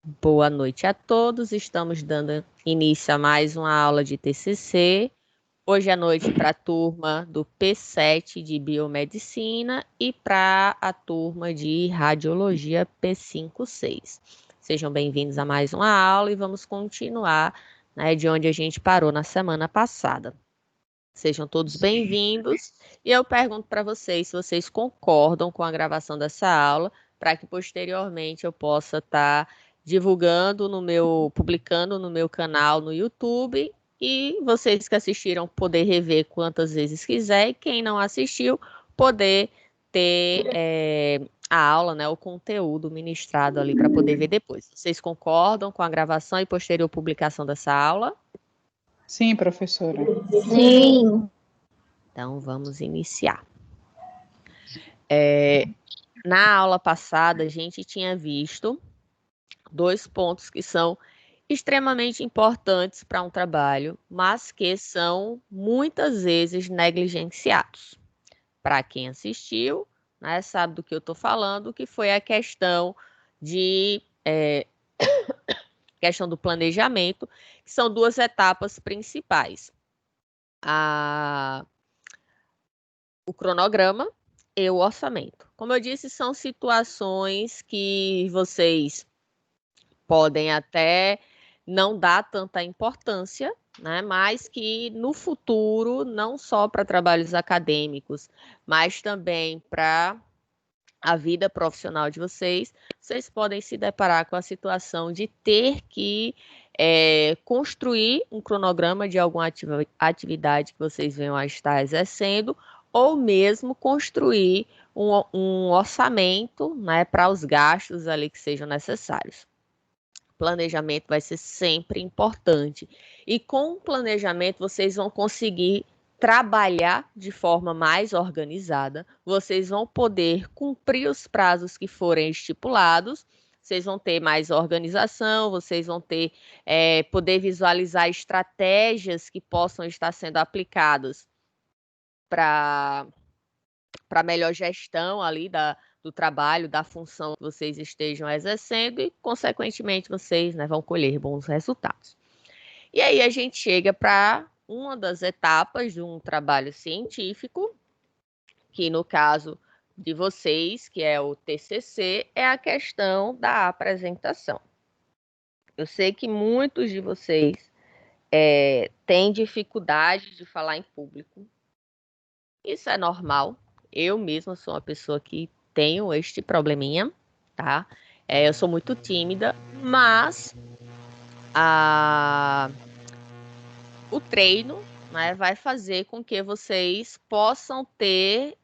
Boa noite a todos. Estamos dando início a mais uma aula de TCC. Hoje à noite para a turma do P7 de Biomedicina e para a turma de Radiologia P56. Sejam bem-vindos a mais uma aula e vamos continuar, né, de onde a gente parou na semana passada. Sejam todos bem-vindos. E eu pergunto para vocês se vocês concordam com a gravação dessa aula, para que posteriormente eu possa estar divulgando publicando no meu canal no YouTube, e vocês que assistiram poder rever quantas vezes quiser, e quem não assistiu poder ter a aula, né, o conteúdo ministrado ali para poder ver depois. Vocês concordam com a gravação e posterior publicação dessa aula? Sim, professora. Sim. Então, vamos iniciar. Na aula passada, a gente tinha visto 2 pontos que são extremamente importantes para um trabalho, mas que são muitas vezes negligenciados. Para quem assistiu, né, sabe do que eu estou falando, que foi a questão questão do planejamento, que são 2 etapas principais. O cronograma e o orçamento. Como eu disse, são situações que vocês podem até não dar tanta importância, né? Mas que no futuro, não só para trabalhos acadêmicos, mas também para a vida profissional de vocês, vocês podem se deparar com a situação de ter que construir um cronograma de alguma atividade que vocês venham a estar exercendo, ou mesmo construir um orçamento, né, para os gastos ali que sejam necessários. Planejamento vai ser sempre importante. E com o planejamento, vocês vão conseguir trabalhar de forma mais organizada, vocês vão poder cumprir os prazos que forem estipulados, vocês vão ter mais organização, vocês vão ter poder visualizar estratégias que possam estar sendo aplicadas para melhor gestão ali do trabalho, da função que vocês estejam exercendo, e, consequentemente, vocês, né, vão colher bons resultados. E aí a gente chega para uma das etapas de um trabalho científico, que no caso de vocês, que é o TCC, é a questão da apresentação. Eu sei que muitos de vocês têm dificuldade de falar em público. Isso é normal. Eu mesma sou uma pessoa que tenho este probleminha, tá? Eu sou muito tímida, mas o treino, né, vai fazer com que vocês possam ter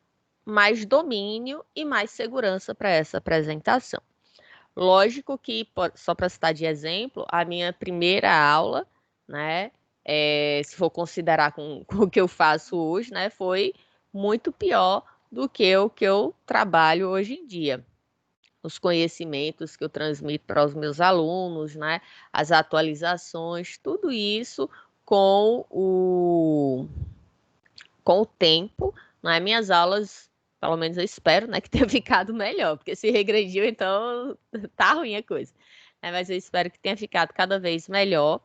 mais domínio e mais segurança para essa apresentação. Lógico que, só para citar de exemplo, a minha primeira aula, né, se for considerar com o que eu faço hoje, né, foi muito pior do que o que eu trabalho hoje em dia. Os conhecimentos que eu transmito para os meus alunos, né, as atualizações, tudo isso com o tempo, né, minhas aulas, pelo menos eu espero, né, que tenha ficado melhor, porque se regrediu, então tá ruim a coisa. Mas eu espero que tenha ficado cada vez melhor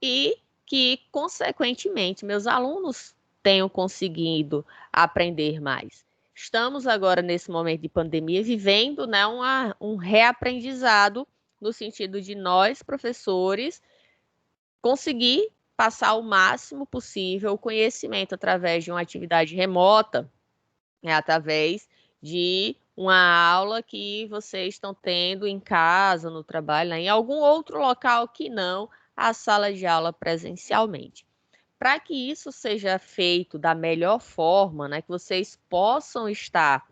e que, consequentemente, meus alunos tenham conseguido aprender mais. Estamos agora, nesse momento de pandemia, vivendo, né, um reaprendizado, no sentido de nós, professores, conseguir passar o máximo possível o conhecimento através de uma atividade remota, através de uma aula que vocês estão tendo em casa, no trabalho, né, em algum outro local que não a sala de aula presencialmente. Para que isso seja feito da melhor forma, né, que vocês possam estar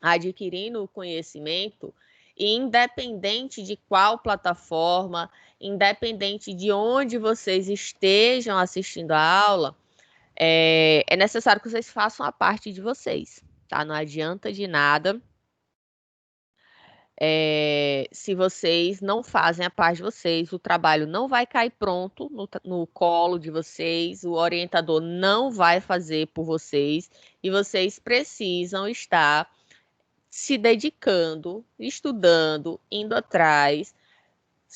adquirindo o conhecimento, independente de qual plataforma, independente de onde vocês estejam assistindo a aula, é necessário que vocês façam a parte de vocês, tá? Não adianta de nada se vocês não fazem a parte de vocês, o trabalho não vai cair pronto no colo de vocês, o orientador não vai fazer por vocês, e vocês precisam estar se dedicando, estudando, indo atrás,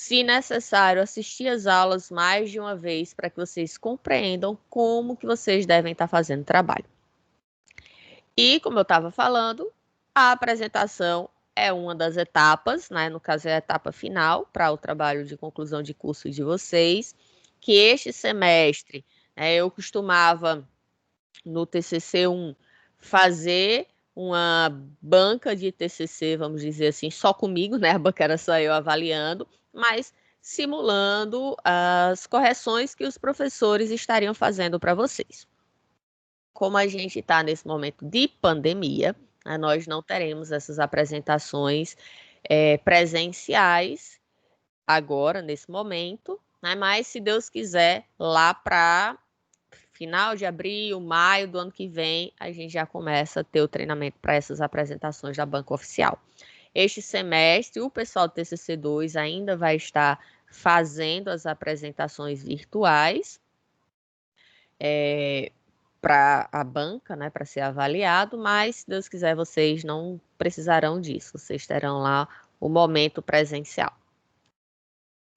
Se necessário, assistir as aulas mais de uma vez para que vocês compreendam como que vocês devem estar fazendo o trabalho. E, como eu estava falando, a apresentação é uma das etapas, né? No caso, é a etapa final para o trabalho de conclusão de curso de vocês, que este semestre, eu costumava, no TCC1, fazer uma banca de TCC, vamos dizer assim, só comigo, né? A banca era só eu avaliando, mas simulando as correções que os professores estariam fazendo para vocês. Como a gente está nesse momento de pandemia, né, nós não teremos essas apresentações presenciais agora, nesse momento, né, mas se Deus quiser, lá para final de abril, maio do ano que vem, a gente já começa a ter o treinamento para essas apresentações da banca oficial. Este semestre, o pessoal do TCC2 ainda vai estar fazendo as apresentações virtuais, para a banca, né, para ser avaliado, mas, se Deus quiser, vocês não precisarão disso, vocês terão lá o momento presencial.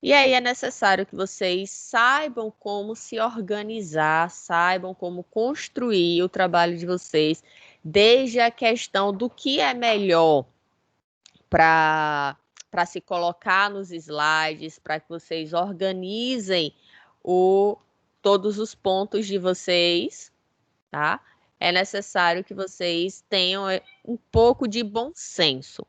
E aí é necessário que vocês saibam como se organizar, saibam como construir o trabalho de vocês, desde a questão do que é melhor para se colocar nos slides, para que vocês organizem todos os pontos de vocês, tá? É necessário que vocês tenham um pouco de bom senso.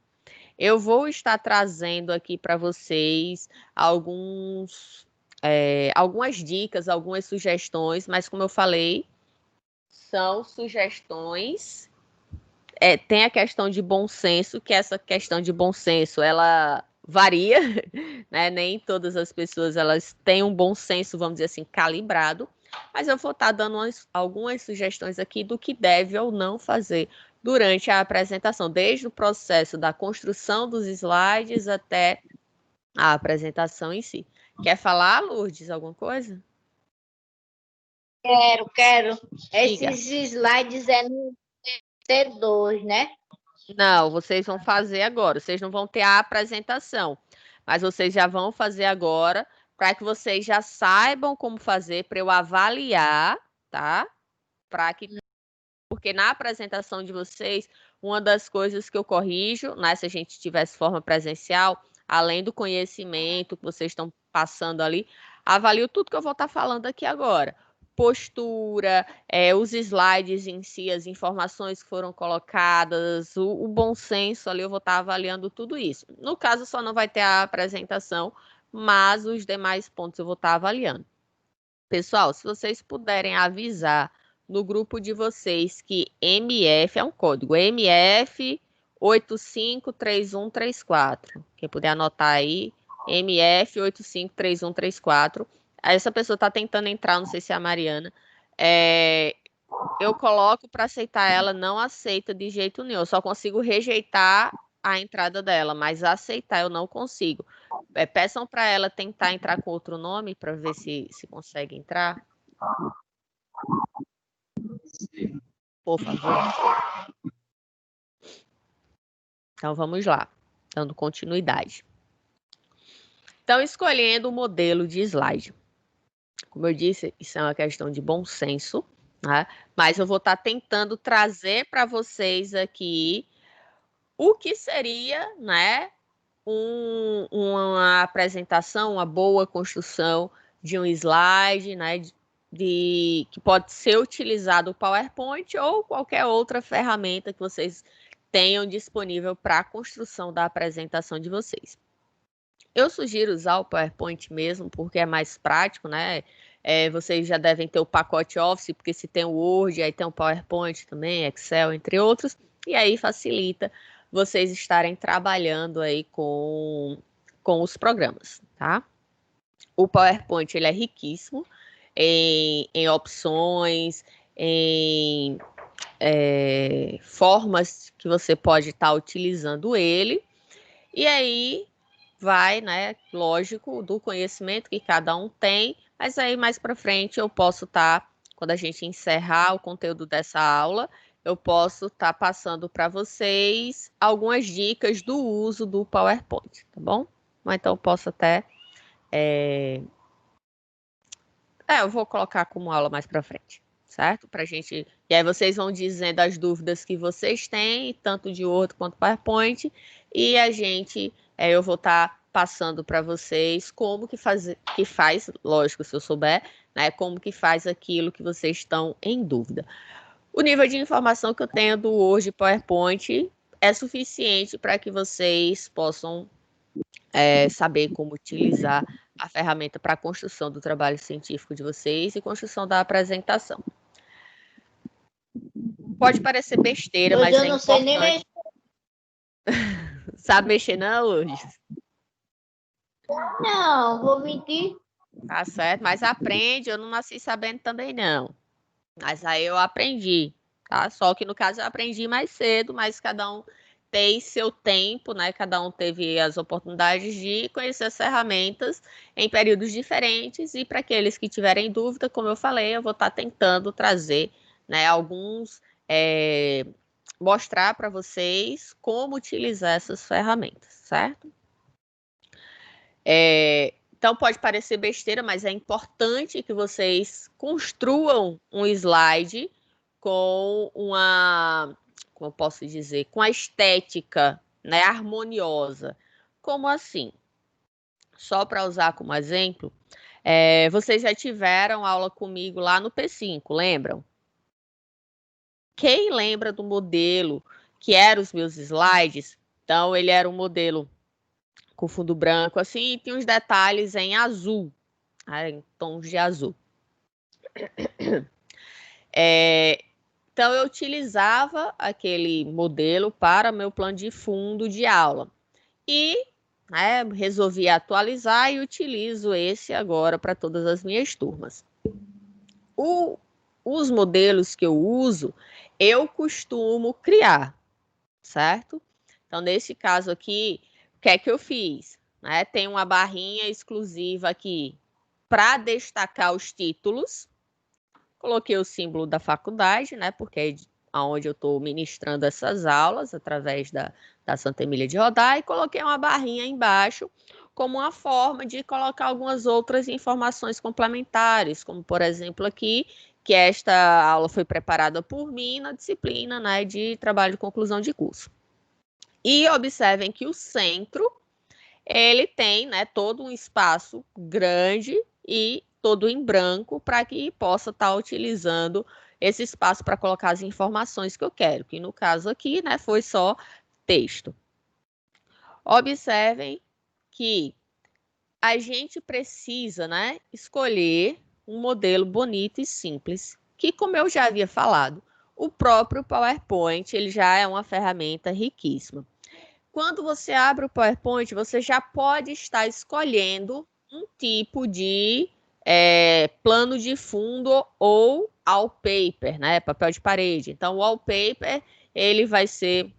Eu vou estar trazendo aqui para vocês algumas dicas, algumas sugestões, mas como eu falei, são sugestões. Tem a questão de bom senso, que essa questão de bom senso, ela varia, né? Nem todas as pessoas elas têm um bom senso, vamos dizer assim, calibrado, mas eu vou estar dando algumas sugestões aqui do que deve ou não fazer durante a apresentação, desde o processo da construção dos slides até a apresentação em si. Quer falar, Lourdes, alguma coisa? Quero. Diga. Esses slides é no T2, né? Não, vocês vão fazer agora. Vocês não vão ter a apresentação, mas vocês já vão fazer agora para que vocês já saibam como fazer para eu avaliar, tá? Porque na apresentação de vocês, uma das coisas que eu corrijo, né, se a gente tivesse forma presencial, além do conhecimento que vocês estão passando ali, avalio tudo que eu vou estar falando aqui agora. Postura, os slides em si, as informações que foram colocadas, o bom senso ali, eu vou estar avaliando tudo isso. No caso, só não vai ter a apresentação, mas os demais pontos eu vou estar avaliando. Pessoal, se vocês puderem avisar no grupo de vocês que MF é um código, MF 853134. Quem puder anotar aí, MF 853134. Essa pessoa está tentando entrar, não sei se é a Mariana. Eu coloco para aceitar ela, não aceita de jeito nenhum. Eu só consigo rejeitar a entrada dela, mas aceitar eu não consigo. Peçam para ela tentar entrar com outro nome para ver se consegue entrar. Por favor. Então, vamos lá, dando continuidade. Então, escolhendo o modelo de slide. Como eu disse, isso é uma questão de bom senso, né? Mas eu vou estar tentando trazer para vocês aqui o que seria, né, uma apresentação, uma boa construção de um slide, né, que pode ser utilizado o PowerPoint ou qualquer outra ferramenta que vocês tenham disponível para a construção da apresentação de vocês. Eu sugiro usar o PowerPoint mesmo, porque é mais prático, né? Vocês já devem ter o pacote Office, porque se tem o Word, aí tem o PowerPoint também, Excel, entre outros, e aí facilita vocês estarem trabalhando aí com os programas, tá? O PowerPoint, ele é riquíssimo em opções, em formas que você pode estar utilizando ele, e aí vai, né, lógico, do conhecimento que cada um tem, mas aí mais para frente eu posso estar, quando a gente encerrar o conteúdo dessa aula, eu posso estar passando para vocês algumas dicas do uso do PowerPoint, tá bom? Então eu posso até eu vou colocar como aula mais para frente, certo? Pra gente. E aí vocês vão dizendo as dúvidas que vocês têm, tanto de Word quanto PowerPoint, e eu vou estar passando para vocês como que faz, lógico, se eu souber, né? Como que faz aquilo que vocês estão em dúvida. O nível de informação que eu tenho do Word e PowerPoint é suficiente para que vocês possam saber como utilizar a ferramenta para a construção do trabalho científico de vocês e construção da apresentação. Pode parecer besteira, Pois mas eu é não sei nem importante. Sabe mexer não, Lourdes? Não, vou mentir. Tá certo, mas aprende, eu não nasci sabendo também não. Mas aí eu aprendi, tá? Só que no caso eu aprendi mais cedo, mas cada um tem seu tempo, né? Cada um teve as oportunidades de conhecer as ferramentas em períodos diferentes. E para aqueles que tiverem dúvida, como eu falei, eu vou estar tentando trazer, né, mostrar para vocês como utilizar essas ferramentas, certo? Então pode parecer besteira, mas é importante que vocês construam um slide com como eu posso dizer, com a estética, né, harmoniosa. Como assim? Só para usar como exemplo, vocês já tiveram aula comigo lá no P5, lembram? Quem lembra do modelo que eram os meus slides? Então, ele era um modelo com fundo branco, assim, e tinha uns detalhes em azul, em tons de azul. Então, eu utilizava aquele modelo para meu plano de fundo de aula. E resolvi atualizar e utilizo esse agora para todas as minhas turmas. Os modelos que eu uso, eu costumo criar, certo? Então, nesse caso aqui, o que é que eu fiz? Tem uma barrinha exclusiva aqui para destacar os títulos. Coloquei o símbolo da faculdade, né? Porque é onde eu estou ministrando essas aulas, através da Santa Emília de Rodar, e coloquei uma barrinha embaixo, como uma forma de colocar algumas outras informações complementares, como, por exemplo, aqui, que esta aula foi preparada por mim na disciplina, né, de trabalho de conclusão de curso. E observem que o centro, ele tem, né, todo um espaço grande e todo em branco para que possa estar utilizando esse espaço para colocar as informações que eu quero, que no caso aqui, né, foi só texto. Observem que a gente precisa, né, escolher um modelo bonito e simples, que, como eu já havia falado, o próprio PowerPoint, ele já é uma ferramenta riquíssima. Quando você abre o PowerPoint, você já pode estar escolhendo um tipo de plano de fundo ou wallpaper, né? Papel de parede. Então, o wallpaper, ele vai ser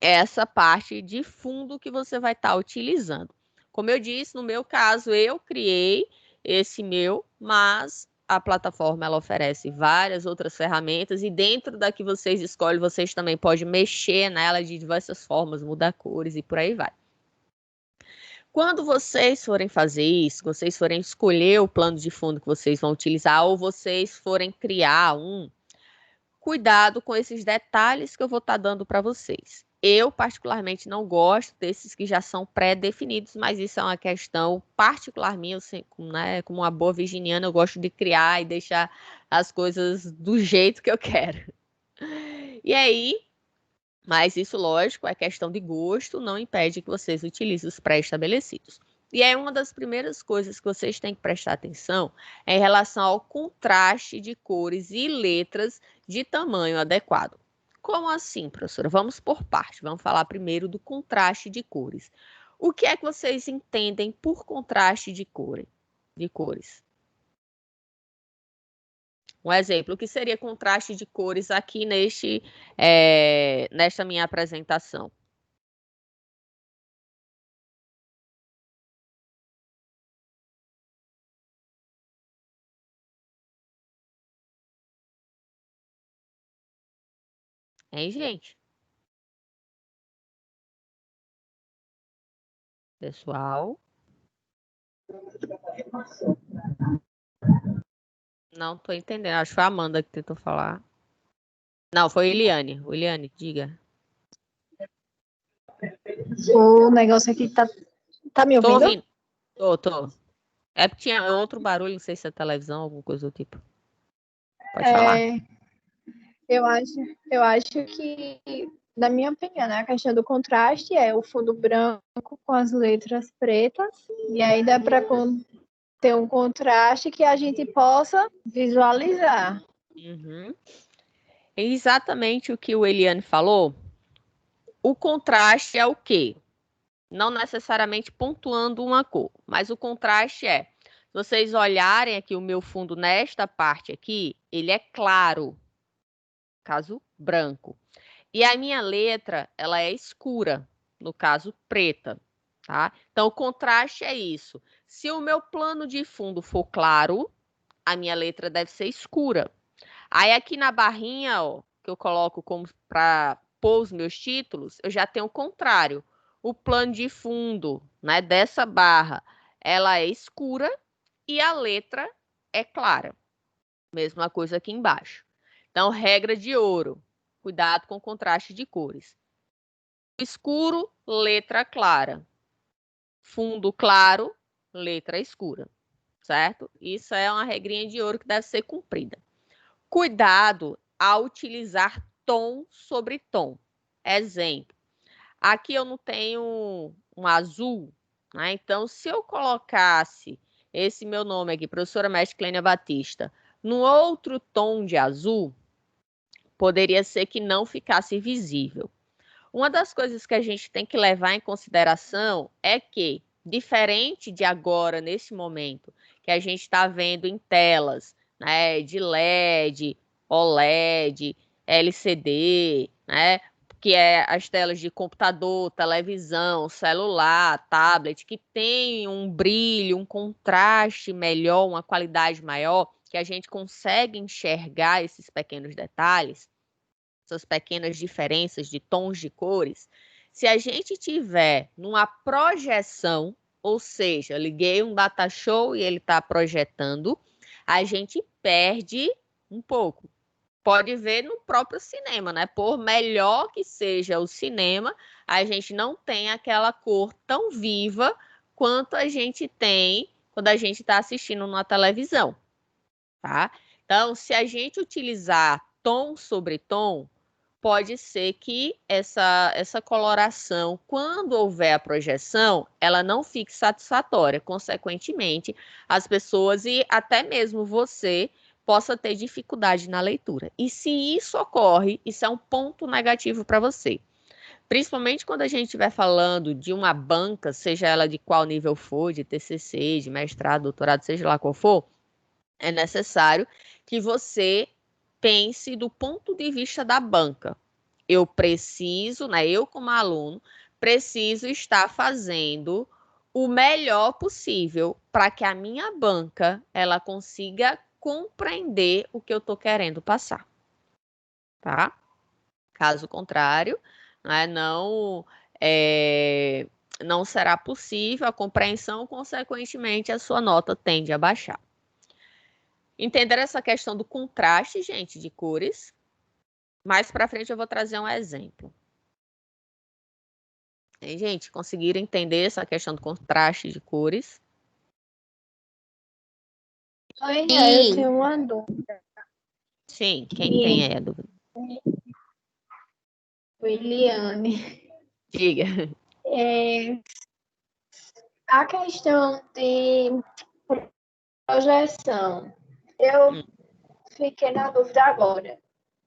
essa parte de fundo que você vai estar utilizando. Como eu disse, no meu caso, eu criei esse meu, mas a plataforma ela oferece várias outras ferramentas e dentro da que vocês escolhem, vocês também podem mexer nela de diversas formas, mudar cores e por aí vai. Quando vocês forem fazer isso, vocês forem escolher o plano de fundo que vocês vão utilizar ou vocês forem criar cuidado com esses detalhes que eu vou estar dando para vocês. Eu, particularmente, não gosto desses que já são pré-definidos, mas isso é uma questão particular minha, né, como uma boa virginiana, eu gosto de criar e deixar as coisas do jeito que eu quero. E aí, mas isso, lógico, é questão de gosto, não impede que vocês utilizem os pré-estabelecidos. E aí, uma das primeiras coisas que vocês têm que prestar atenção é em relação ao contraste de cores e letras de tamanho adequado. Como assim, professora? Vamos por parte. Vamos falar primeiro do contraste de cores. O que é que vocês entendem por contraste de cores? Um exemplo, o que seria contraste de cores aqui nesta minha apresentação? Hein, gente? Pessoal? Não tô entendendo. Acho que foi a Amanda que tentou falar. Não, foi Eliane. Eliane, diga. O negócio aqui tá me Tô ouvindo? ouvindo. Tô. É porque tinha outro barulho, não sei se é televisão, alguma coisa do tipo. Pode falar. Eu acho que, na minha opinião, né, a questão do contraste é o fundo branco com as letras pretas, e aí dá para ter um contraste que a gente possa visualizar. Uhum. É exatamente o que o Eliane falou. O contraste é o quê? Não necessariamente pontuando uma cor, mas o contraste é, se vocês olharem aqui o meu fundo nesta parte aqui, ele é claro, caso branco. E a minha letra, ela é escura, no caso preta, tá? Então o contraste é isso. Se o meu plano de fundo for claro, a minha letra deve ser escura. Aí aqui na barrinha, ó, que eu coloco como para pôr os meus títulos, eu já tenho o contrário. O plano de fundo, né, dessa barra, ela é escura e a letra é clara. Mesma coisa aqui embaixo. Então, regra de ouro. Cuidado com o contraste de cores. Escuro, letra clara. Fundo claro, letra escura. Certo? Isso é uma regrinha de ouro que deve ser cumprida. Cuidado ao utilizar tom sobre tom. Exemplo, aqui eu não tenho um azul, né? Então, se eu colocasse esse meu nome aqui, professora Mestre Clênia Batista, no outro tom de azul, poderia ser que não ficasse visível. Uma das coisas que a gente tem que levar em consideração é que, diferente de agora, nesse momento, que a gente está vendo em telas, né, de LED, OLED, LCD, né, que é as telas de computador, televisão, celular, tablet, que tem um brilho, um contraste melhor, uma qualidade maior, que a gente consegue enxergar esses pequenos detalhes, essas pequenas diferenças de tons de cores, se a gente tiver numa projeção, ou seja, liguei um data show e ele está projetando, a gente perde um pouco. Pode ver no próprio cinema, né? Por melhor que seja o cinema, a gente não tem aquela cor tão viva quanto a gente tem quando a gente está assistindo na televisão, tá? Então, se a gente utilizar tom sobre tom, pode ser que essa coloração, quando houver a projeção, ela não fique satisfatória. Consequentemente, as pessoas e até mesmo você possa ter dificuldade na leitura. E se isso ocorre, isso é um ponto negativo para você. Principalmente quando a gente estiver falando de uma banca, seja ela de qual nível for, de TCC, de mestrado, doutorado, seja lá qual for, é necessário que você pense do ponto de vista da banca. Eu preciso, né, eu como aluno, preciso estar fazendo o melhor possível para que a minha banca ela consiga compreender o que eu estou querendo passar, tá? Caso contrário, né, não será possível a compreensão, consequentemente, a sua nota tende a baixar. Entender essa questão do contraste, gente, de cores. Mais para frente eu vou trazer um exemplo. E, gente, conseguiram entender essa questão do contraste de cores? Oi, Sim. eu tenho uma dúvida. Sim, quem tem aí a dúvida? Eliane. Diga. A questão de projeção, eu fiquei na dúvida agora.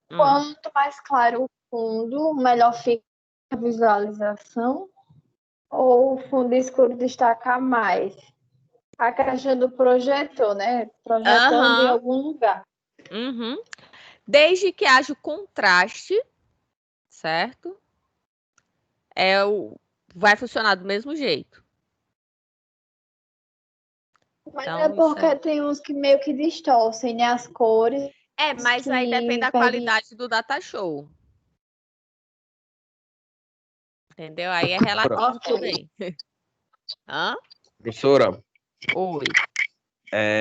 Quanto mais claro o fundo, melhor fica a visualização, ou o fundo escuro destaca mais? A questão do projetor, né? Projetando em algum lugar. Uhum. Desde que haja o contraste, certo? Vai funcionar do mesmo jeito. Mas Então, é porque tem uns que meio que distorcem, né? As cores. mas aí depende da qualidade do data show. Entendeu? Aí é relativo também. Hã? Professora, Oi.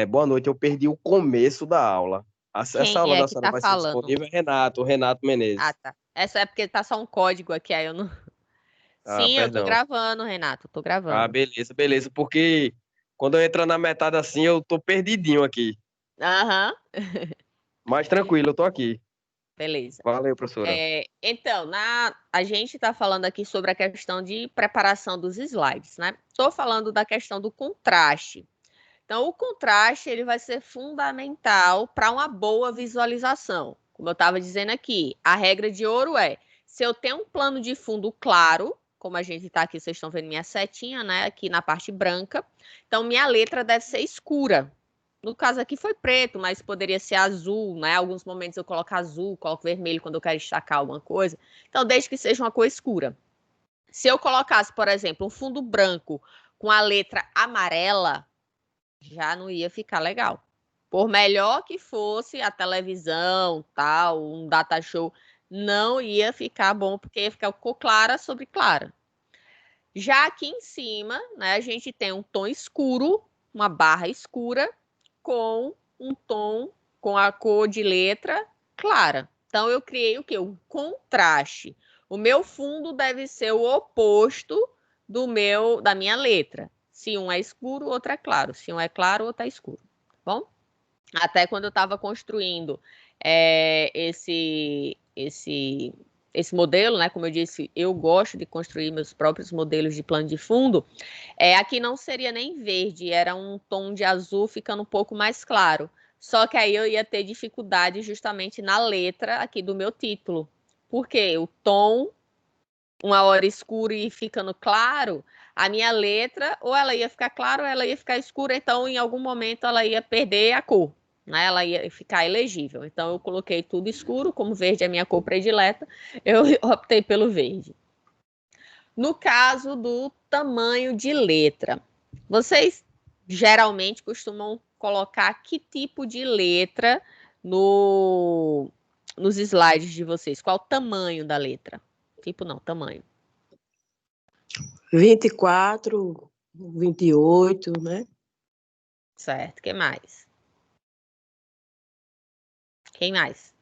Boa noite, eu perdi o começo da aula. Essa Quem aula é da que senhora tá vai ser falando? disponível? O Renato Ah, Menezes. tá. Essa é porque tá só um código aqui, aí eu não. Ah, Sim, eu tô perdão. gravando, Renato, tô Ah, gravando. beleza, beleza, porque quando eu entro na metade assim, eu tô perdidinho aqui. Aham, Mas tranquilo, eu tô aqui. beleza. Valeu, professora. Então, a gente está falando aqui sobre a questão de preparação dos slides, né? Estou falando da questão do contraste. Então, o contraste ele vai ser fundamental para uma boa visualização. Como eu estava dizendo aqui, a regra de ouro é: se eu tenho um plano de fundo claro, como a gente está aqui, vocês estão vendo minha setinha, né? Aqui na parte branca, então minha letra deve ser escura. No caso aqui foi preto, mas poderia ser azul, né? Alguns momentos eu coloco azul, coloco vermelho quando eu quero destacar alguma coisa. Então, desde que seja uma cor escura. Se eu colocasse, por exemplo, um fundo branco com a letra amarela, já não ia ficar legal. Por melhor que fosse a televisão, tal, um data show, não ia ficar bom, porque ia ficar cor clara sobre clara. Já aqui em cima, né, a gente tem um tom escuro, uma barra escura, com um tom, com a cor de letra clara. Então, eu criei o quê? Um contraste. O meu fundo deve ser o oposto da minha letra. Se um é escuro, o outro é claro. Se um é claro, o outro é escuro. Tá bom? Até quando eu estava construindo esse modelo, né? Como eu disse, eu gosto de construir meus próprios modelos de plano de fundo. Aqui não seria nem verde, era um tom de azul ficando um pouco mais claro. Só que aí eu ia ter dificuldade justamente na letra aqui do meu título. Porque o tom, uma hora escuro e ficando claro, a minha letra, ou ela ia ficar clara ou ela ia ficar escura, então em algum momento ela ia perder a cor, né? Ela ia ficar ilegível. Então eu coloquei tudo escuro, como verde é a minha cor predileta, eu optei pelo verde. No caso do tamanho de letra, vocês geralmente costumam colocar que tipo de letra nos slides de vocês? Qual o tamanho da letra? Tipo não, tamanho. 24, 28, né? Certo, quem mais? Quem mais?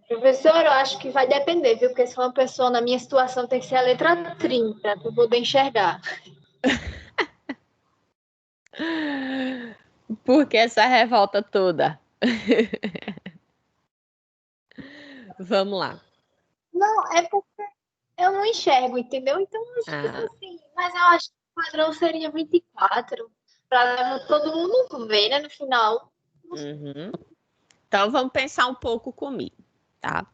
Professor, eu acho que vai depender, viu? Porque se for uma pessoa na minha situação, tem que ser a letra 30 para eu poder enxergar. Por que essa revolta toda? Vamos lá. Não, é porque eu não enxergo, entendeu? Então, assim, mas eu acho que o padrão seria 24, para todo mundo ver, né, no final. Uhum. Então, vamos pensar um pouco comigo, tá?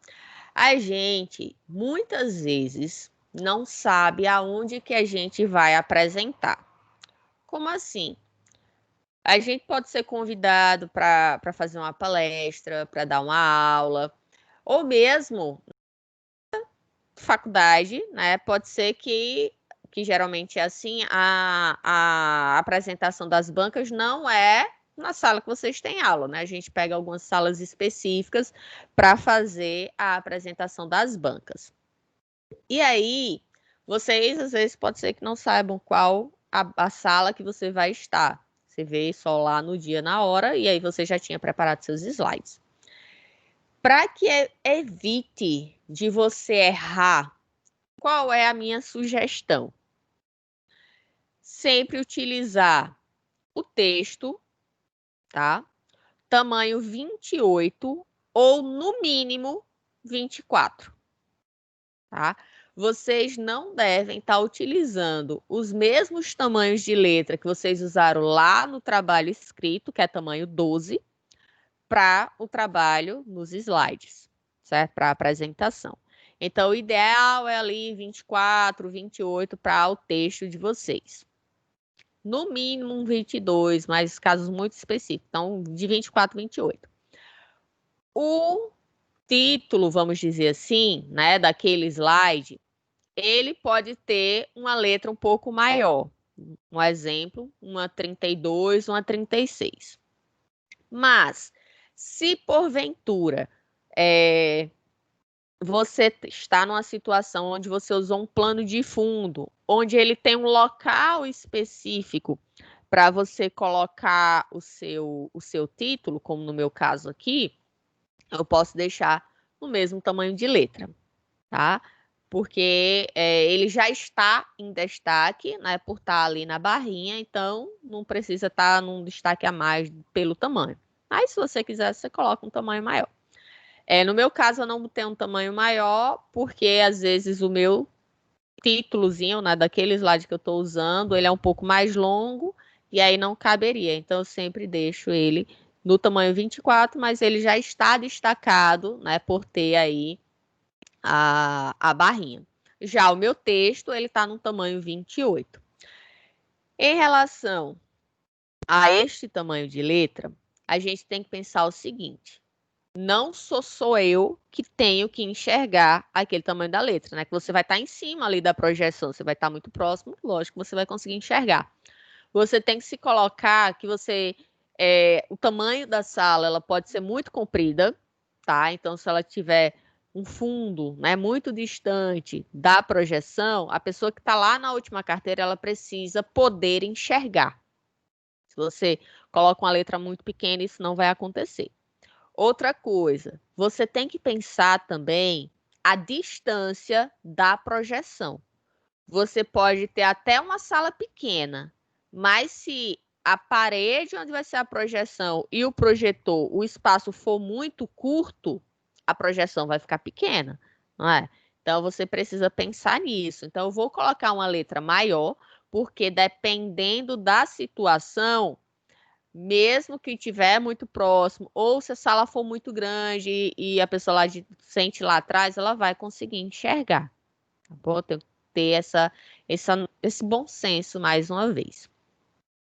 A gente, muitas vezes, não sabe aonde que a gente vai apresentar. Como assim? A gente pode ser convidado para fazer uma palestra, para dar uma aula, ou mesmo faculdade, né? Pode ser que geralmente é assim, a apresentação das bancas não é na sala que vocês têm aula, né? A gente pega algumas salas específicas para fazer a apresentação das bancas. E aí, vocês às vezes pode ser que não saibam qual a sala que você vai estar. Você vê só lá no dia, na hora, e aí você já tinha preparado seus slides. Para que evite de você errar, qual é a minha sugestão? Sempre utilizar o texto, tá? Tamanho 28 ou no mínimo 24, tá? Vocês não devem estar utilizando os mesmos tamanhos de letra que vocês usaram lá no trabalho escrito, que é tamanho 12, para o trabalho nos slides, certo? Para a apresentação. Então, o ideal é ali 24, 28 para o texto de vocês. No mínimo um 22, mas casos muito específicos. Então, de 24 a 28. O título, vamos dizer assim, né, daquele slide, ele pode ter uma letra um pouco maior. Um exemplo, uma 32, uma 36. Mas, se porventura você está numa situação onde você usou um plano de fundo, onde ele tem um local específico para você colocar o seu título, como no meu caso aqui, eu posso deixar no mesmo tamanho de letra, tá? Porque ele já está em destaque, né, por estar ali na barrinha, então não precisa estar num destaque a mais pelo tamanho. Aí, se você quiser, você coloca um tamanho maior. No meu caso, eu não tenho um tamanho maior, porque às vezes o meu títulozinho, né, daquele slide que eu estou usando, ele é um pouco mais longo, e aí não caberia. Então, eu sempre deixo ele no tamanho 24, mas ele já está destacado, né, por ter aí a barrinha. Já o meu texto, ele está no tamanho 28. Em relação a este tamanho de letra, a gente tem que pensar o seguinte: não sou eu que tenho que enxergar aquele tamanho da letra, né? Que você vai estar em cima ali da projeção, você vai estar muito próximo, lógico que você vai conseguir enxergar. Você tem que se colocar que o tamanho da sala, ela pode ser muito comprida, tá? Então, se ela tiver um fundo, né, muito distante da projeção, a pessoa que está lá na última carteira, ela precisa poder enxergar. Se você coloca uma letra muito pequena, isso não vai acontecer. Outra coisa, você tem que pensar também a distância da projeção. Você pode ter até uma sala pequena, mas se a parede onde vai ser a projeção e o projetor, o espaço for muito curto, a projeção vai ficar pequena, não é? Então, você precisa pensar nisso. Então, eu vou colocar uma letra maior, porque dependendo da situação, mesmo que estiver muito próximo, ou se a sala for muito grande e a pessoa sente lá atrás, ela vai conseguir enxergar. Tá bom? Tem que ter esse bom senso mais uma vez.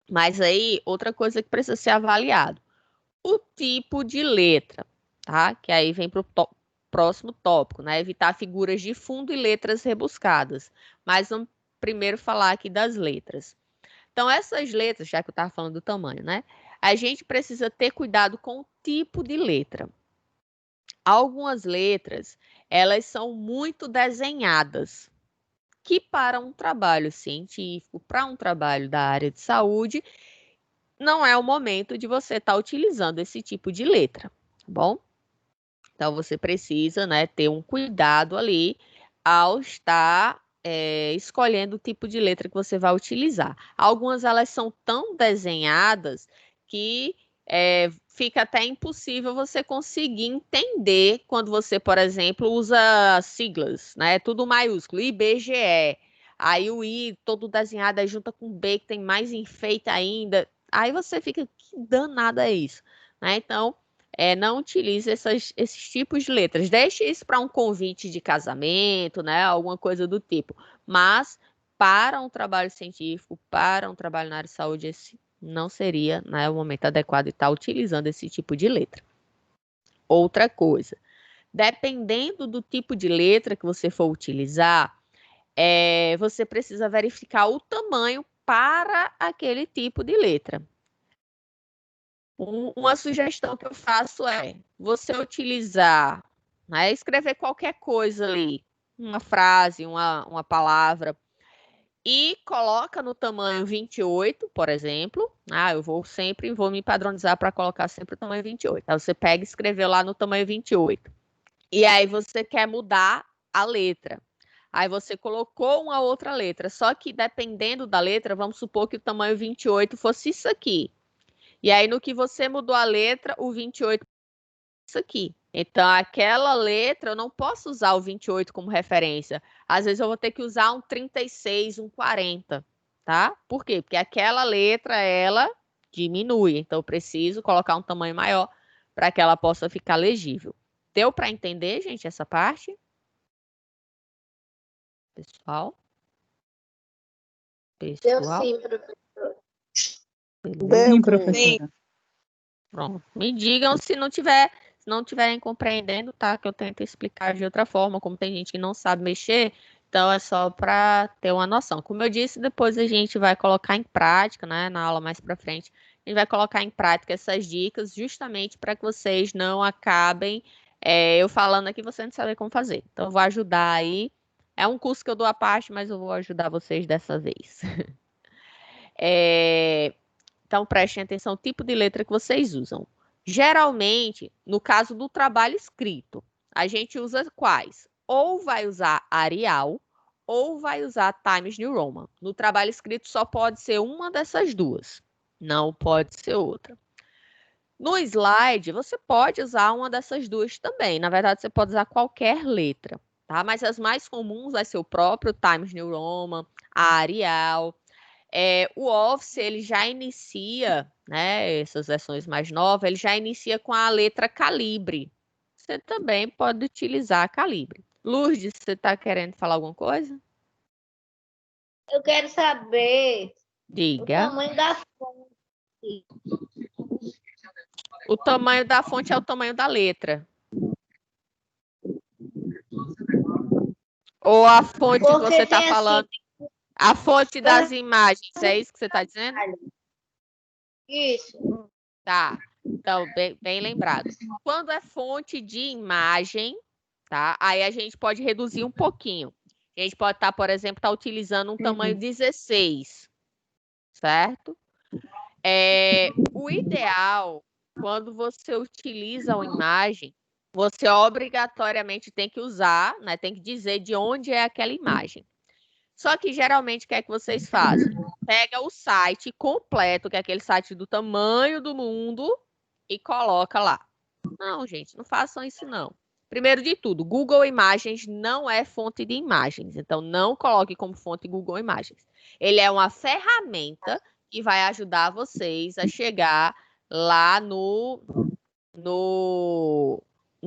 Mas aí, outra coisa que precisa ser avaliado: o tipo de letra, tá? Que aí vem para o próximo tópico, né? Evitar figuras de fundo e letras rebuscadas. Mas vamos primeiro falar aqui das letras. Então, essas letras, já que eu estava falando do tamanho, né? A gente precisa ter cuidado com o tipo de letra. Algumas letras, elas são muito desenhadas, que para um trabalho científico, para um trabalho da área de saúde, não é o momento de você estar utilizando esse tipo de letra, tá bom? Então, você precisa, né, ter um cuidado ali ao estar escolhendo o tipo de letra que você vai utilizar. Algumas, elas são tão desenhadas que fica até impossível você conseguir entender quando você, por exemplo, usa siglas, né? Tudo maiúsculo, IBGE. Aí o I todo desenhado, aí junta com B, que tem mais enfeite ainda. Aí você fica, que danada é isso? Né? Então, não utilize esses tipos de letras. Deixe isso para um convite de casamento, né? Alguma coisa do tipo. Mas, para um trabalho científico, para um trabalho na área de saúde, esse não seria, né, o momento adequado de estar utilizando esse tipo de letra. Outra coisa, dependendo do tipo de letra que você for utilizar, você precisa verificar o tamanho para aquele tipo de letra. Uma sugestão que eu faço é você utilizar, né, escrever qualquer coisa ali, uma frase, uma palavra, e coloca no tamanho 28, por exemplo. Eu vou me padronizar para colocar sempre o tamanho 28. Aí você pega e escreveu lá no tamanho 28. E aí você quer mudar a letra. Aí você colocou uma outra letra, só que dependendo da letra, vamos supor que o tamanho 28 fosse isso aqui. E aí, no que você mudou a letra, o 28 é isso aqui. Então, aquela letra, eu não posso usar o 28 como referência. Às vezes, eu vou ter que usar um 36, um 40, tá? Por quê? Porque aquela letra, ela diminui. Então, eu preciso colocar um tamanho maior para que ela possa ficar legível. Deu para entender, gente, essa parte? Pessoal? Deu sim, professor. Sim, professora. Pronto. Me digam se não tiverem compreendendo, tá? Que eu tento explicar de outra forma, como tem gente que não sabe mexer, então é só para ter uma noção. Como eu disse, depois a gente vai colocar em prática, né? Na aula mais para frente, a gente vai colocar em prática essas dicas justamente para que vocês não acabem eu falando aqui, você não sabe como fazer. Então, eu vou ajudar aí. É um curso que eu dou à parte, mas eu vou ajudar vocês dessa vez. Então, prestem atenção no tipo de letra que vocês usam. Geralmente, no caso do trabalho escrito, a gente usa quais? Ou vai usar Arial, ou vai usar Times New Roman. No trabalho escrito, só pode ser uma dessas duas. Não pode ser outra. No slide, você pode usar uma dessas duas também. Na verdade, você pode usar qualquer letra, tá? Mas as mais comuns vai ser o próprio Times New Roman, a Arial. O Office, ele já inicia, né, essas versões mais novas, ele já inicia com a letra calibre. Você também pode utilizar a calibre. Lourdes, você está querendo falar alguma coisa? Eu quero saber o Diga. tamanho da fonte. O tamanho da fonte é o tamanho da letra. Ou a fonte que você está falando, a fonte das imagens, é isso que você está dizendo? Isso. Tá. Então, bem lembrado. Quando é fonte de imagem, tá? Aí a gente pode reduzir um pouquinho. A gente pode estar, por exemplo, utilizando um tamanho 16, certo? O ideal, quando você utiliza uma imagem, você obrigatoriamente tem que usar, né? Tem que dizer de onde é aquela imagem. Só que geralmente o que é que vocês fazem? Pega o site completo, que é aquele site do tamanho do mundo, e coloca lá. Não, gente, não façam isso não. Primeiro de tudo, Google Imagens não é fonte de imagens, então não coloque como fonte Google Imagens. Ele é uma ferramenta que vai ajudar vocês a chegar lá no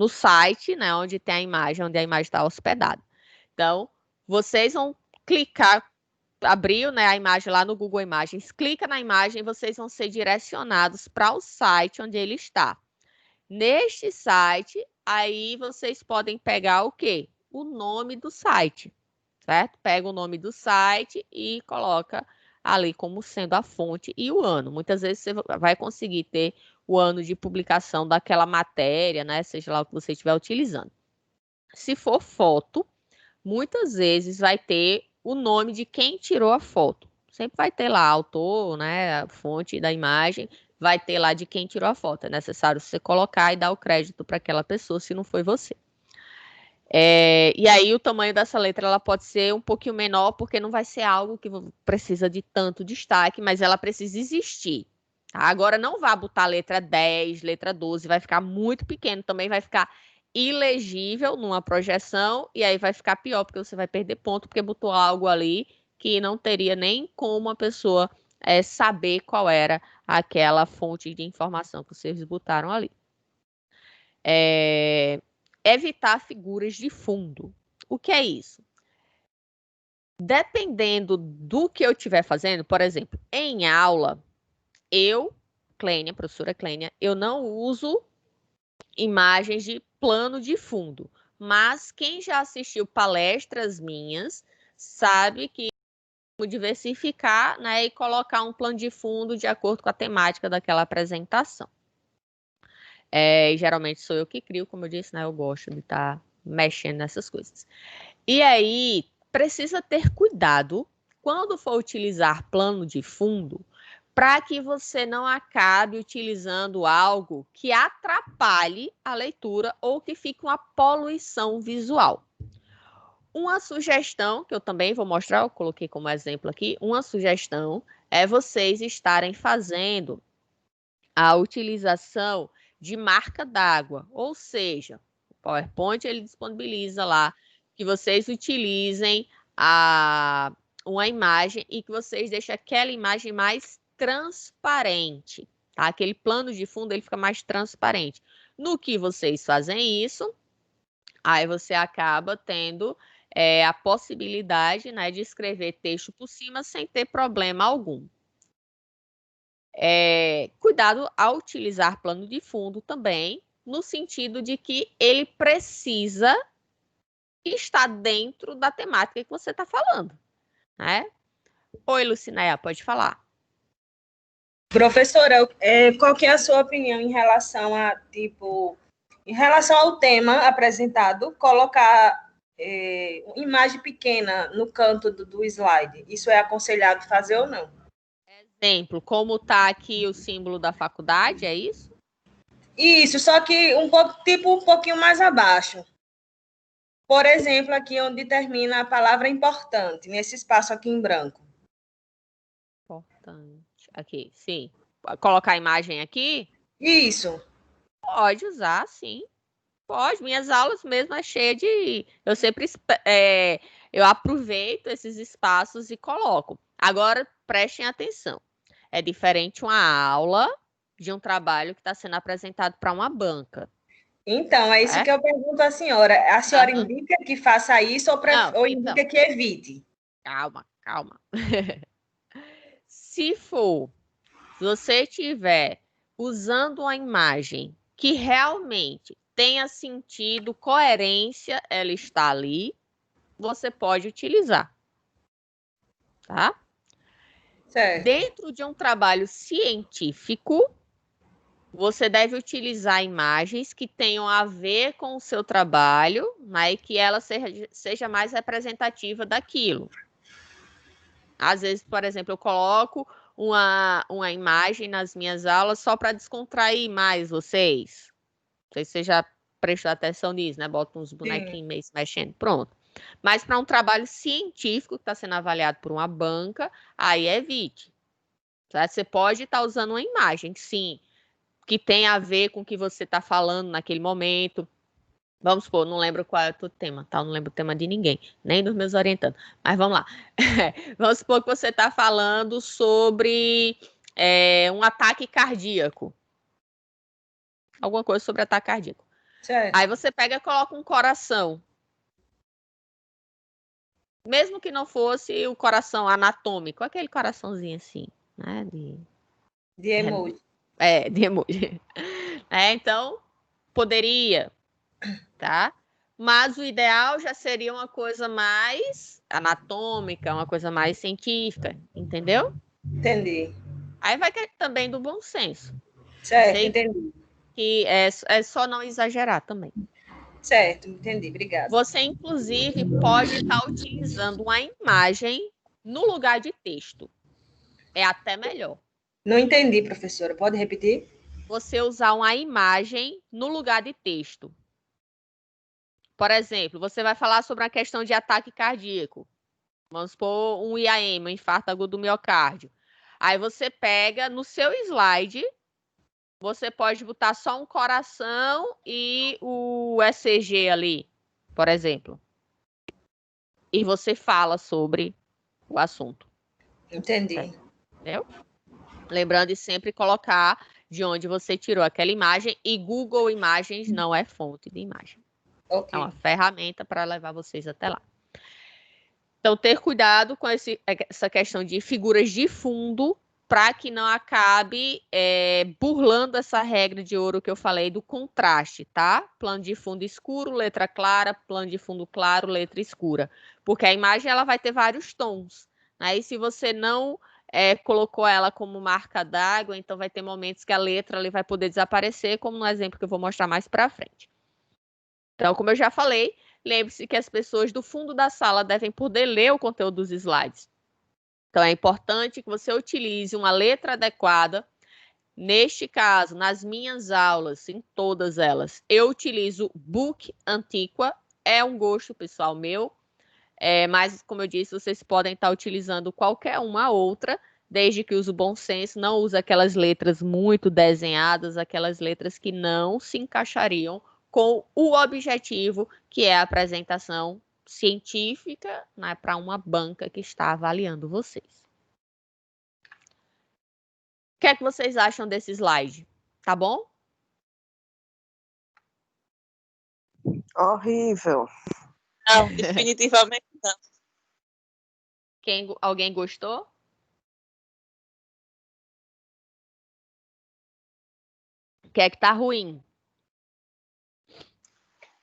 site, né, onde tem a imagem está hospedada. Então, vocês vão clicar, abriu, né, a imagem lá no Google Imagens, clica na imagem e vocês vão ser direcionados para o site onde ele está. Neste site, aí vocês podem pegar o quê? O nome do site, certo? Pega o nome do site e coloca ali como sendo a fonte e o ano. Muitas vezes você vai conseguir ter o ano de publicação daquela matéria, né? Seja lá o que você estiver utilizando. Se for foto, muitas vezes vai ter o nome de quem tirou a foto. Sempre vai ter lá autor, né, a fonte da imagem, vai ter lá de quem tirou a foto. É necessário você colocar e dar o crédito para aquela pessoa, se não foi você. E aí o tamanho dessa letra ela pode ser um pouquinho menor, porque não vai ser algo que precisa de tanto destaque, mas ela precisa existir. Tá? Agora não vá botar letra 10, letra 12, vai ficar muito pequeno, também vai ficar ilegível numa projeção, e aí vai ficar pior, porque você vai perder ponto, porque botou algo ali que não teria nem como a pessoa saber qual era aquela fonte de informação que vocês botaram ali. Evitar figuras de fundo. O que é isso? Dependendo do que eu estiver fazendo, por exemplo, em aula, Clênia, professora Clênia, eu não uso imagens de plano de fundo, mas quem já assistiu palestras minhas sabe que eu diversificar, né, e colocar um plano de fundo de acordo com a temática daquela apresentação. Geralmente sou eu que crio, como eu disse, né? Eu gosto de estar mexendo nessas coisas. E aí, precisa ter cuidado quando for utilizar plano de fundo, para que você não acabe utilizando algo que atrapalhe a leitura ou que fique uma poluição visual. Uma sugestão, que eu também vou mostrar, eu coloquei como exemplo aqui, uma sugestão é vocês estarem fazendo a utilização de marca d'água, ou seja, o PowerPoint ele disponibiliza lá que vocês utilizem uma imagem e que vocês deixem aquela imagem mais transparente, tá? Aquele plano de fundo ele fica mais transparente. No que vocês fazem isso, aí você acaba tendo a possibilidade, né, de escrever texto por cima sem ter problema algum. Cuidado ao utilizar plano de fundo também, no sentido de que ele precisa estar dentro da temática que você está falando, né? Oi, Lucinéia, pode falar. Professora, qual que é a sua opinião em relação a, tipo, Em relação ao tema apresentado, colocar imagem pequena no canto do slide. Isso é aconselhado fazer ou não? Exemplo, como está aqui o símbolo da faculdade, é isso? Isso, só que um pouquinho mais abaixo. Por exemplo, aqui onde termina a palavra importante, nesse espaço aqui em branco. Importante. Aqui, sim. Colocar a imagem aqui? Isso. Pode usar, sim. Pode. Minhas aulas mesmo é cheia de... Eu sempre... eu aproveito esses espaços e coloco. Agora, prestem atenção. É diferente uma aula de um trabalho que está sendo apresentado para uma banca. Então, é isso que eu pergunto à senhora. A senhora indica que faça isso ou indica que evite? Calma. Se você estiver usando uma imagem que realmente tenha sentido, coerência, ela está ali, você pode utilizar. Tá? Certo. Dentro de um trabalho científico, você deve utilizar imagens que tenham a ver com o seu trabalho, mas que ela seja mais representativa daquilo. Às vezes, por exemplo, eu coloco uma imagem nas minhas aulas só para descontrair mais vocês. Não sei se você já prestou atenção nisso, né? Bota uns bonequinhos meio se mexendo, pronto. Mas para um trabalho científico que está sendo avaliado por uma banca, aí evite. Certo? Você pode estar usando uma imagem, sim, que tem a ver com o que você está falando naquele momento. Vamos supor, não lembro qual é o teu tema, tá? Eu não lembro o tema de ninguém, nem dos meus orientandos. Mas vamos lá. Vamos supor que você está falando sobre um ataque cardíaco. Alguma coisa sobre ataque cardíaco. Certo. Aí você pega e coloca um coração. Mesmo que não fosse o coração anatômico, aquele coraçãozinho assim, né? De emoji. De emoji. Então, poderia, tá? Mas o ideal já seria uma coisa mais anatômica, uma coisa mais científica, entendeu? Entendi. Aí vai também do bom senso. Certo, entendi. Que é só não exagerar também. Certo, entendi, obrigada. Você, inclusive, pode estar utilizando uma imagem no lugar de texto. É até melhor. Não entendi, professora. Pode repetir? Você usar uma imagem no lugar de texto. Por exemplo, você vai falar sobre a questão de ataque cardíaco. Vamos supor um IAM, um infarto agudo do miocárdio. Aí você pega no seu slide, você pode botar só um coração e o ECG ali, por exemplo. E você fala sobre o assunto. Entendi. Entendeu? Lembrando de sempre colocar de onde você tirou aquela imagem, e Google Imagens não é fonte de imagem. Okay. É uma ferramenta para levar vocês até lá. Então, ter cuidado com essa questão de figuras de fundo para que não acabe burlando essa regra de ouro que eu falei do contraste, tá? Plano de fundo escuro, letra clara, plano de fundo claro, letra escura. Porque a imagem ela vai ter vários tons. Né? E se você não colocou ela como marca d'água, então vai ter momentos que a letra ali vai poder desaparecer, como no exemplo que eu vou mostrar mais para frente. Então, como eu já falei, lembre-se que as pessoas do fundo da sala devem poder ler o conteúdo dos slides. Então, é importante que você utilize uma letra adequada. Neste caso, nas minhas aulas, em todas elas, eu utilizo Book Antiqua. É um gosto pessoal meu. Mas, como eu disse, vocês podem estar utilizando qualquer uma outra, desde que use o bom senso. Não use aquelas letras muito desenhadas, aquelas letras que não se encaixariam com o objetivo, que é a apresentação científica, né, para uma banca que está avaliando vocês. O que é que vocês acham desse slide? Tá bom? Horrível. Não, definitivamente não. Alguém gostou? O que é que tá ruim?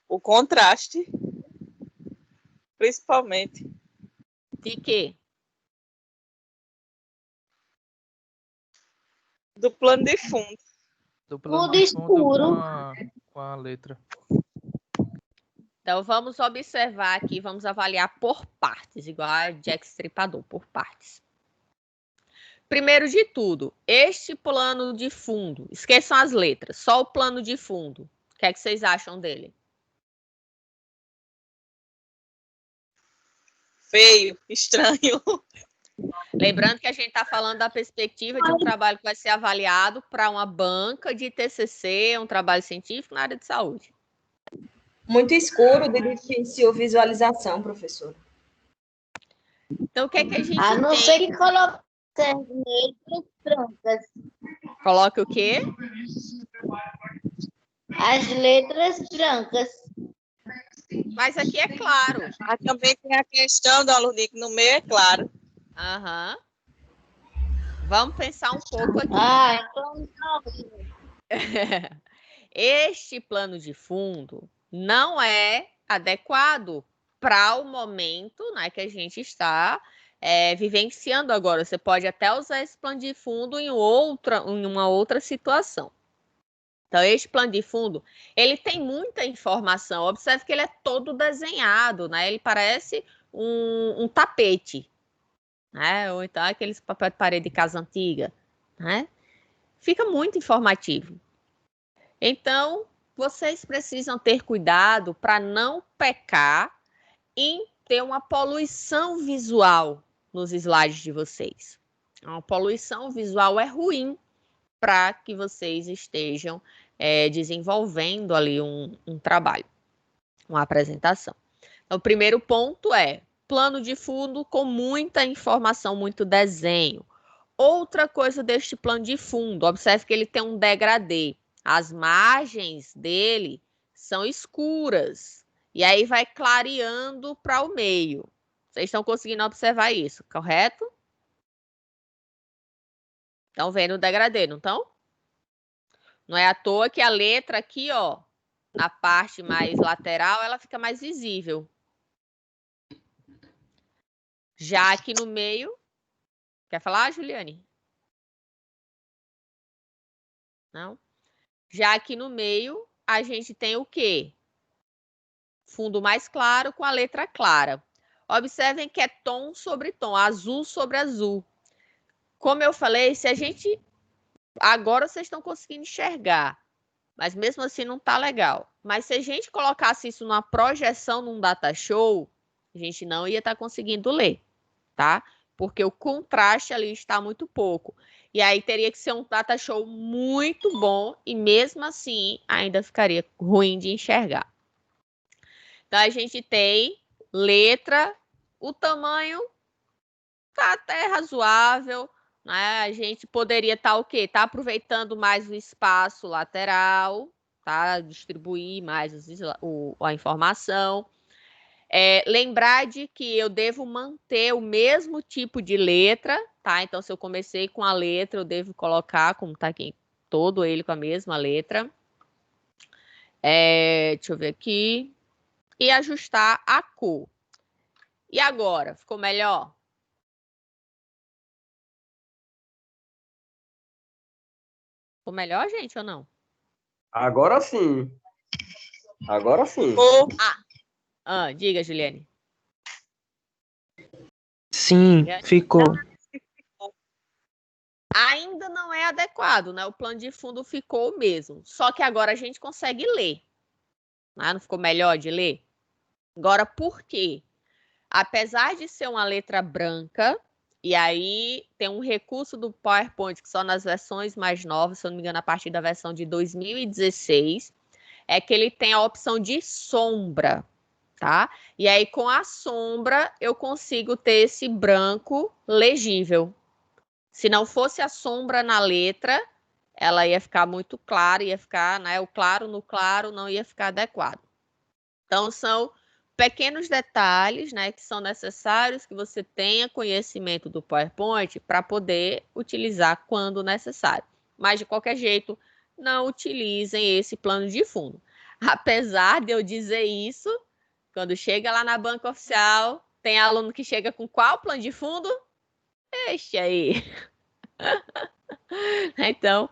O contraste, principalmente. De quê? Do plano de fundo. Do plano Tudo de fundo escuro. com com a letra. Então, vamos observar aqui, vamos avaliar por partes, igual a Jack Stripador, por partes. Primeiro de tudo, este plano de fundo, esqueçam as letras, só o plano de fundo. O que é que vocês acham dele? Feio, estranho. Lembrando que a gente está falando da perspectiva de um trabalho que vai ser avaliado para uma banca de TCC, um trabalho científico na área de saúde. Muito escuro, de difícil visualização, professor. Então, o que é que a gente A não tem? ser que coloque as letras brancas. Coloque o quê? As letras brancas. Mas aqui é claro. Mas também tem a questão do aluno que no meio é claro. Aham. Vamos pensar um pouco aqui. Ah, então não. Este plano de fundo não é adequado para o momento, né, que a gente está vivenciando agora. Você pode até usar esse plano de fundo em uma outra situação. Então, este plano de fundo, ele tem muita informação. Observe que ele é todo desenhado, né? Ele parece um tapete, né? Ou então aqueles papel de parede de casa antiga, né? Fica muito informativo. Então, vocês precisam ter cuidado para não pecar em ter uma poluição visual nos slides de vocês. Uma poluição visual é ruim para que vocês estejam desenvolvendo ali um trabalho, uma apresentação. Então, o primeiro ponto é plano de fundo com muita informação, muito desenho. Outra coisa deste plano de fundo, observe que ele tem um degradê. As margens dele são escuras. E aí vai clareando para o meio. Vocês estão conseguindo observar isso, correto? Estão vendo o degradê, não estão? Não é à toa que a letra aqui, ó, na parte mais lateral, ela fica mais visível. Já aqui no meio... Quer falar, Juliane? Não? Já aqui no meio, a gente tem o quê? Fundo mais claro com a letra clara. Observem que é tom sobre tom, azul sobre azul. Como eu falei, se a gente... Agora vocês estão conseguindo enxergar, mas mesmo assim não tá legal. Mas se a gente colocasse isso numa projeção num data show, a gente não ia estar conseguindo ler, tá? Porque o contraste ali está muito pouco. E aí teria que ser um data show muito bom e mesmo assim ainda ficaria ruim de enxergar. Então a gente tem letra, o tamanho tá até razoável, né? A gente poderia estar o quê? Tá aproveitando mais o espaço lateral, tá? Distribuir mais a informação. Lembrar de que eu devo manter o mesmo tipo de letra, tá? Então, se eu comecei com a letra, eu devo colocar, como tá aqui, todo ele com a mesma letra. Deixa eu ver aqui. E ajustar a cor. E agora? Ficou melhor? Ficou melhor, gente, ou não? Agora sim. Agora sim. Diga, Juliane. Sim, ficou. Ainda não é adequado, né? O plano de fundo ficou o mesmo. Só que agora a gente consegue ler. Não ficou melhor de ler? Agora, por quê? Apesar de ser uma letra branca, e aí tem um recurso do PowerPoint que só nas versões mais novas, se eu não me engano, a partir da versão de 2016, é que ele tem a opção de sombra, tá? E aí, com a sombra, eu consigo ter esse branco legível. Se não fosse a sombra na letra, ela ia ficar muito clara, ia ficar, né? O claro no claro não ia ficar adequado. Então, são pequenos detalhes, né, que são necessários que você tenha conhecimento do PowerPoint para poder utilizar quando necessário. Mas, de qualquer jeito, não utilizem esse plano de fundo. Apesar de eu dizer isso, quando chega lá na banca oficial, tem aluno que chega com qual plano de fundo? Este aí. Então,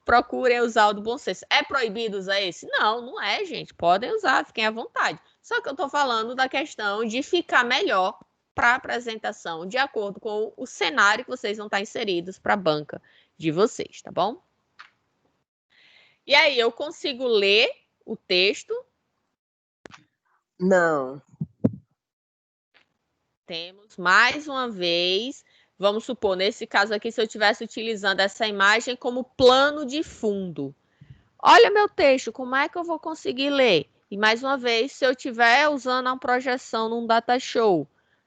procurem usar o do bom senso. É proibido usar esse? Não, não é, gente. Podem usar, fiquem à vontade. Só que eu estou falando da questão de ficar melhor para a apresentação, de acordo com o cenário que vocês vão estar inseridos para a banca de vocês, tá bom? E aí, eu consigo ler o texto? Não. Temos, mais uma vez, vamos supor, nesse caso aqui, se eu estivesse utilizando essa imagem como plano de fundo. Olha meu texto, como é que eu vou conseguir ler? E mais uma vez, se eu estiver usando uma projeção num data show,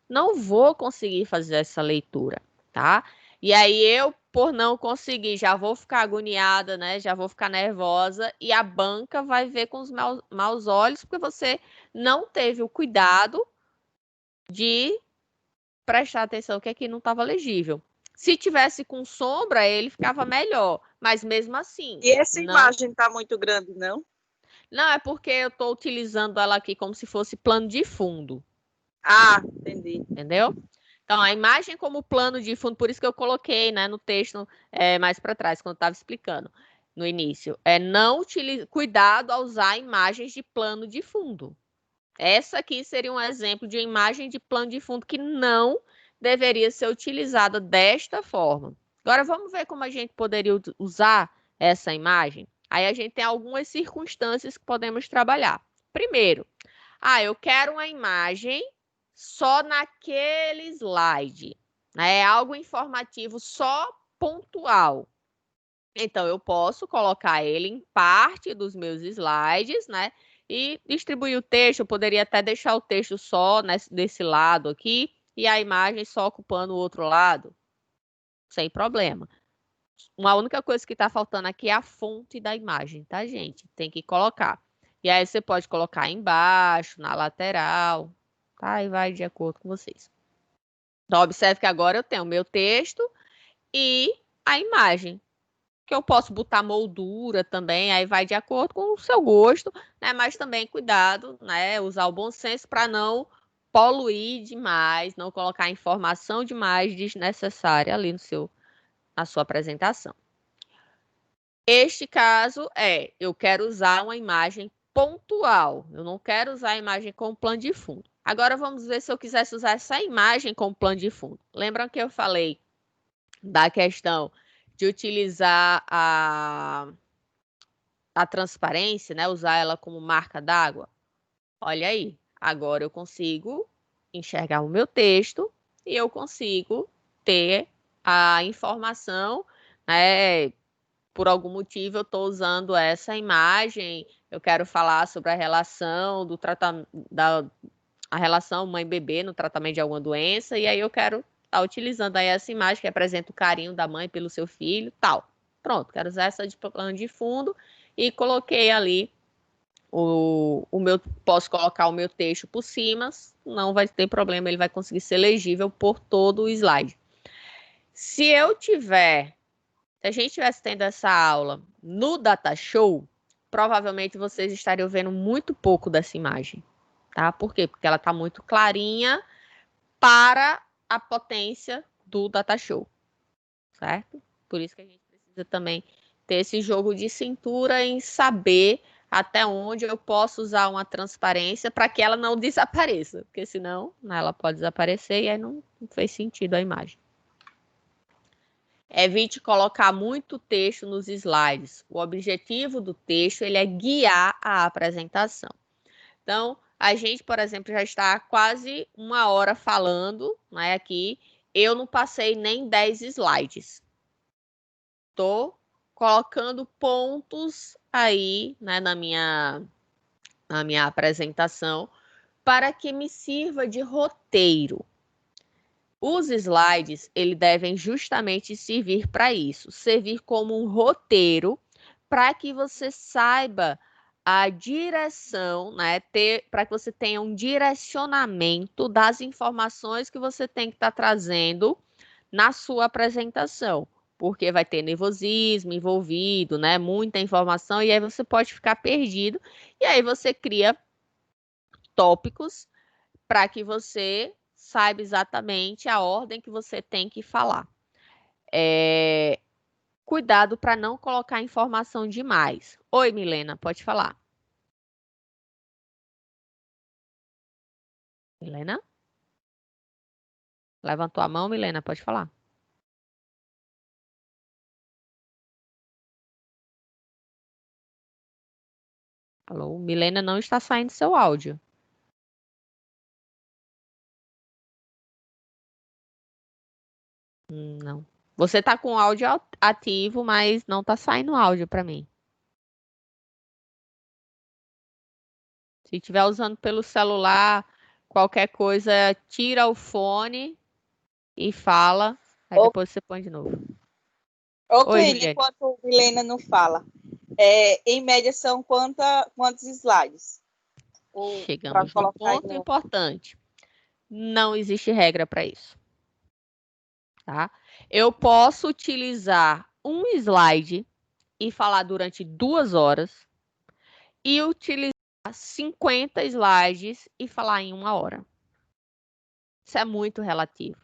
não vou conseguir fazer essa leitura, tá? E aí eu, por não conseguir, já vou ficar agoniada, né? Já vou ficar nervosa e a banca vai ver com os maus olhos, porque você não teve o cuidado de prestar atenção que aqui não estava legível. Se tivesse com sombra, ele ficava melhor, mas mesmo assim... E essa não... imagem está muito grande, não? Não, é porque eu estou utilizando ela aqui como se fosse plano de fundo. Ah, entendi. Entendeu? Então, a imagem como plano de fundo, por isso que eu coloquei, né, no texto mais para trás, quando eu estava explicando no início. Não cuidado ao usar imagens de plano de fundo. Essa aqui seria um exemplo de imagem de plano de fundo que não deveria ser utilizada desta forma. Agora, vamos ver como a gente poderia usar essa imagem? Aí a gente tem algumas circunstâncias que podemos trabalhar. Primeiro, eu quero uma imagem só naquele slide. É algo informativo só pontual. Então, eu posso colocar ele em parte dos meus slides, né? E distribuir o texto. Eu poderia até deixar o texto só desse lado aqui e a imagem só ocupando o outro lado. Sem problema. Uma única coisa que está faltando aqui é a fonte da imagem, tá, gente? Tem que colocar. E aí você pode colocar embaixo, na lateral, tá? E vai de acordo com vocês. Então, observe que agora eu tenho o meu texto e a imagem. Que eu posso botar moldura também, aí vai de acordo com o seu gosto, né? Mas também cuidado, né? Usar o bom senso para não poluir demais, não colocar informação demais desnecessária ali na sua apresentação. Este caso eu quero usar uma imagem pontual, eu não quero usar a imagem com plano de fundo. Agora vamos ver se eu quisesse usar essa imagem com plano de fundo. Lembram que eu falei da questão de utilizar a transparência, né? Usar ela como marca d'água. Olha aí, agora eu consigo enxergar o meu texto e eu consigo ter a informação, né? Por algum motivo eu estou usando essa imagem, eu quero falar sobre a relação do tratamento a relação mãe-bebê no tratamento de alguma doença, e aí eu quero estar utilizando aí essa imagem que apresenta o carinho da mãe pelo seu filho, tal. Pronto, quero usar essa de plano de fundo e coloquei ali posso colocar o meu texto por cima, não vai ter problema, ele vai conseguir ser legível por todo o slide. Se a gente estivesse tendo essa aula no Data Show, provavelmente vocês estariam vendo muito pouco dessa imagem, tá? Por quê? Porque ela está muito clarinha para a potência do Data Show, certo? Por isso que a gente precisa também ter esse jogo de cintura em saber até onde eu posso usar uma transparência para que ela não desapareça, porque senão, né, ela pode desaparecer e aí não fez sentido a imagem. Evite colocar muito texto nos slides. O objetivo do texto ele é guiar a apresentação. Então, a gente, por exemplo, já está há quase 1 hora falando, né, aqui. Eu não passei nem 10 slides. Estou colocando pontos aí, né, na minha apresentação para que me sirva de roteiro. Os slides, eles devem justamente servir para isso, servir como um roteiro para que você saiba a direção, né, para que você tenha um direcionamento das informações que você tem que estar trazendo na sua apresentação, porque vai ter nervosismo envolvido, né, muita informação, e aí você pode ficar perdido, e aí você cria tópicos para que você saiba exatamente a ordem que você tem que falar. cuidado para não colocar informação demais. Oi, Milena, pode falar. Milena? Levantou a mão, Milena, pode falar. Alô, Milena, não está saindo seu áudio. Não. Você está com o áudio ativo, mas não está saindo áudio para mim. Se estiver usando pelo celular, qualquer coisa, tira o fone e fala. Aí depois você põe de novo. Ô, Oi, Cleide, Juliette. enquanto a Milena não fala, em média são quantos slides? Chegamos num ponto importante. Não existe regra para isso. Tá? Eu posso utilizar um slide e falar durante 2 horas e utilizar 50 slides e falar em 1 hora. Isso é muito relativo.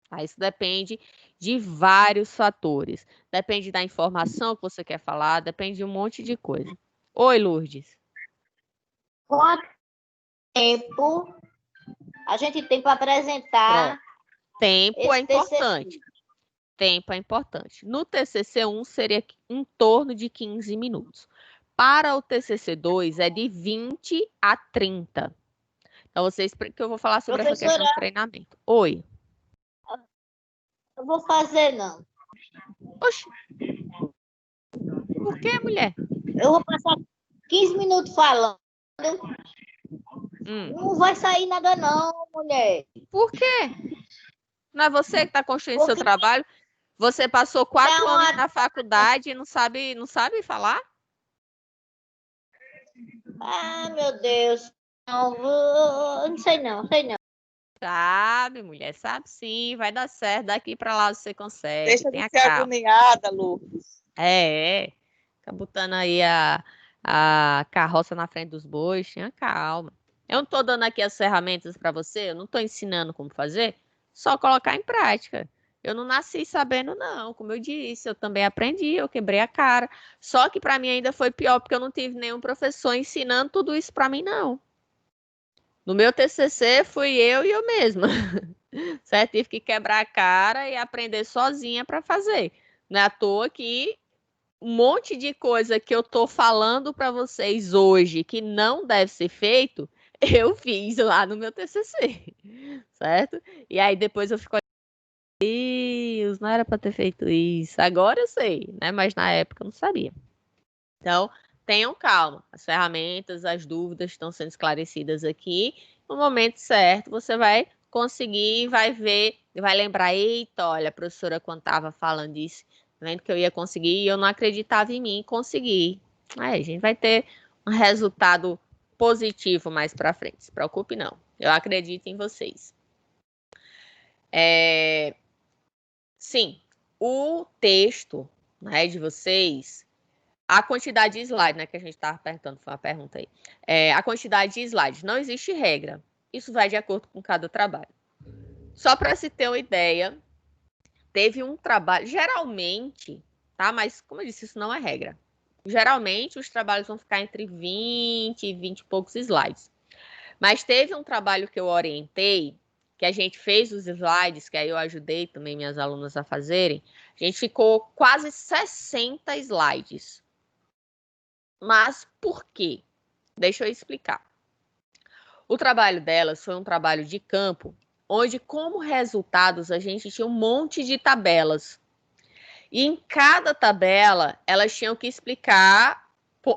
Tá? Isso depende de vários fatores. Depende da informação que você quer falar, depende de um monte de coisa. Oi, Lourdes. Quanto tempo a gente tem para apresentar? Tempo é importante. Tempo é importante. No TCC1 seria em torno de 15 minutos. Para o TCC2 é de 20 a 30. Então, que eu vou falar sobre essa questão de treinamento. Oi. Eu vou fazer, não. Oxe. Por que, mulher? Eu vou passar 15 minutos falando. Não vai sair nada, não, mulher. Por quê? Não é você que está construindo seu trabalho? Você passou 4 anos na faculdade e não sabe falar? Ah, meu Deus. Não sei não. Sabe, mulher, sabe sim, vai dar certo. Daqui para lá você consegue. Deixa de ser agoniada, Lucas. Fica botando aí a carroça na frente dos bois, tenha calma. Eu não estou dando aqui as ferramentas para você, eu não estou ensinando como fazer, só colocar em prática. Eu não nasci sabendo, não. Como eu disse, eu também aprendi, eu quebrei a cara. Só que para mim ainda foi pior, porque eu não tive nenhum professor ensinando tudo isso para mim, não. No meu TCC, fui eu e eu mesma. Certo? Tive que quebrar a cara e aprender sozinha para fazer. Não é à toa que um monte de coisa que eu tô falando para vocês hoje que não deve ser feito, eu fiz lá no meu TCC. Certo? E aí depois eu fico Deus, não era para ter feito isso. Agora eu sei, né? Mas na época eu não sabia. Então, tenham calma. As ferramentas, as dúvidas estão sendo esclarecidas aqui. No momento certo, você vai conseguir, vai ver, vai lembrar, eita, olha, a professora quando estava falando disso, vendo que eu ia conseguir, e eu não acreditava em mim, consegui. Aí a gente vai ter um resultado positivo mais para frente. Se preocupe não. Eu acredito em vocês. Sim, o texto, né, de vocês, a quantidade de slide, né, que a gente estava perguntando, foi uma pergunta aí. A quantidade de slides, não existe regra. Isso vai de acordo com cada trabalho. Só para se ter uma ideia, teve um trabalho, geralmente, tá? Mas, como eu disse, isso não é regra. Geralmente, os trabalhos vão ficar entre 20 e 20 e poucos slides. Mas teve um trabalho que eu orientei, que a gente fez os slides, que aí eu ajudei também minhas alunas a fazerem. A gente ficou quase 60 slides. Mas por quê? Deixa eu explicar. O trabalho delas foi um trabalho de campo, onde, como resultados, a gente tinha um monte de tabelas. E em cada tabela, elas tinham que explicar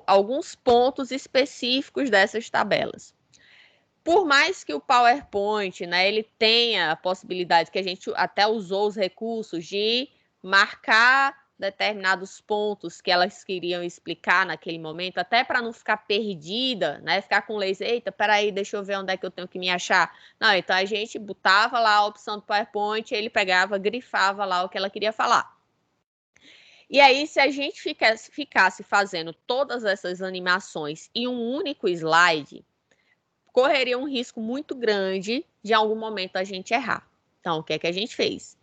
alguns pontos específicos dessas tabelas. Por mais que o PowerPoint, né, ele tenha a possibilidade, que a gente até usou os recursos de marcar determinados pontos que elas queriam explicar naquele momento, até para não ficar perdida, né, ficar com laser, eita, peraí, deixa eu ver onde é que eu tenho que me achar. Não, então a gente botava lá a opção do PowerPoint, ele pegava, grifava lá o que ela queria falar. E aí, se a gente ficasse fazendo todas essas animações em um único slide, correria um risco muito grande de, em algum momento, a gente errar. Então, o que é que a gente fez?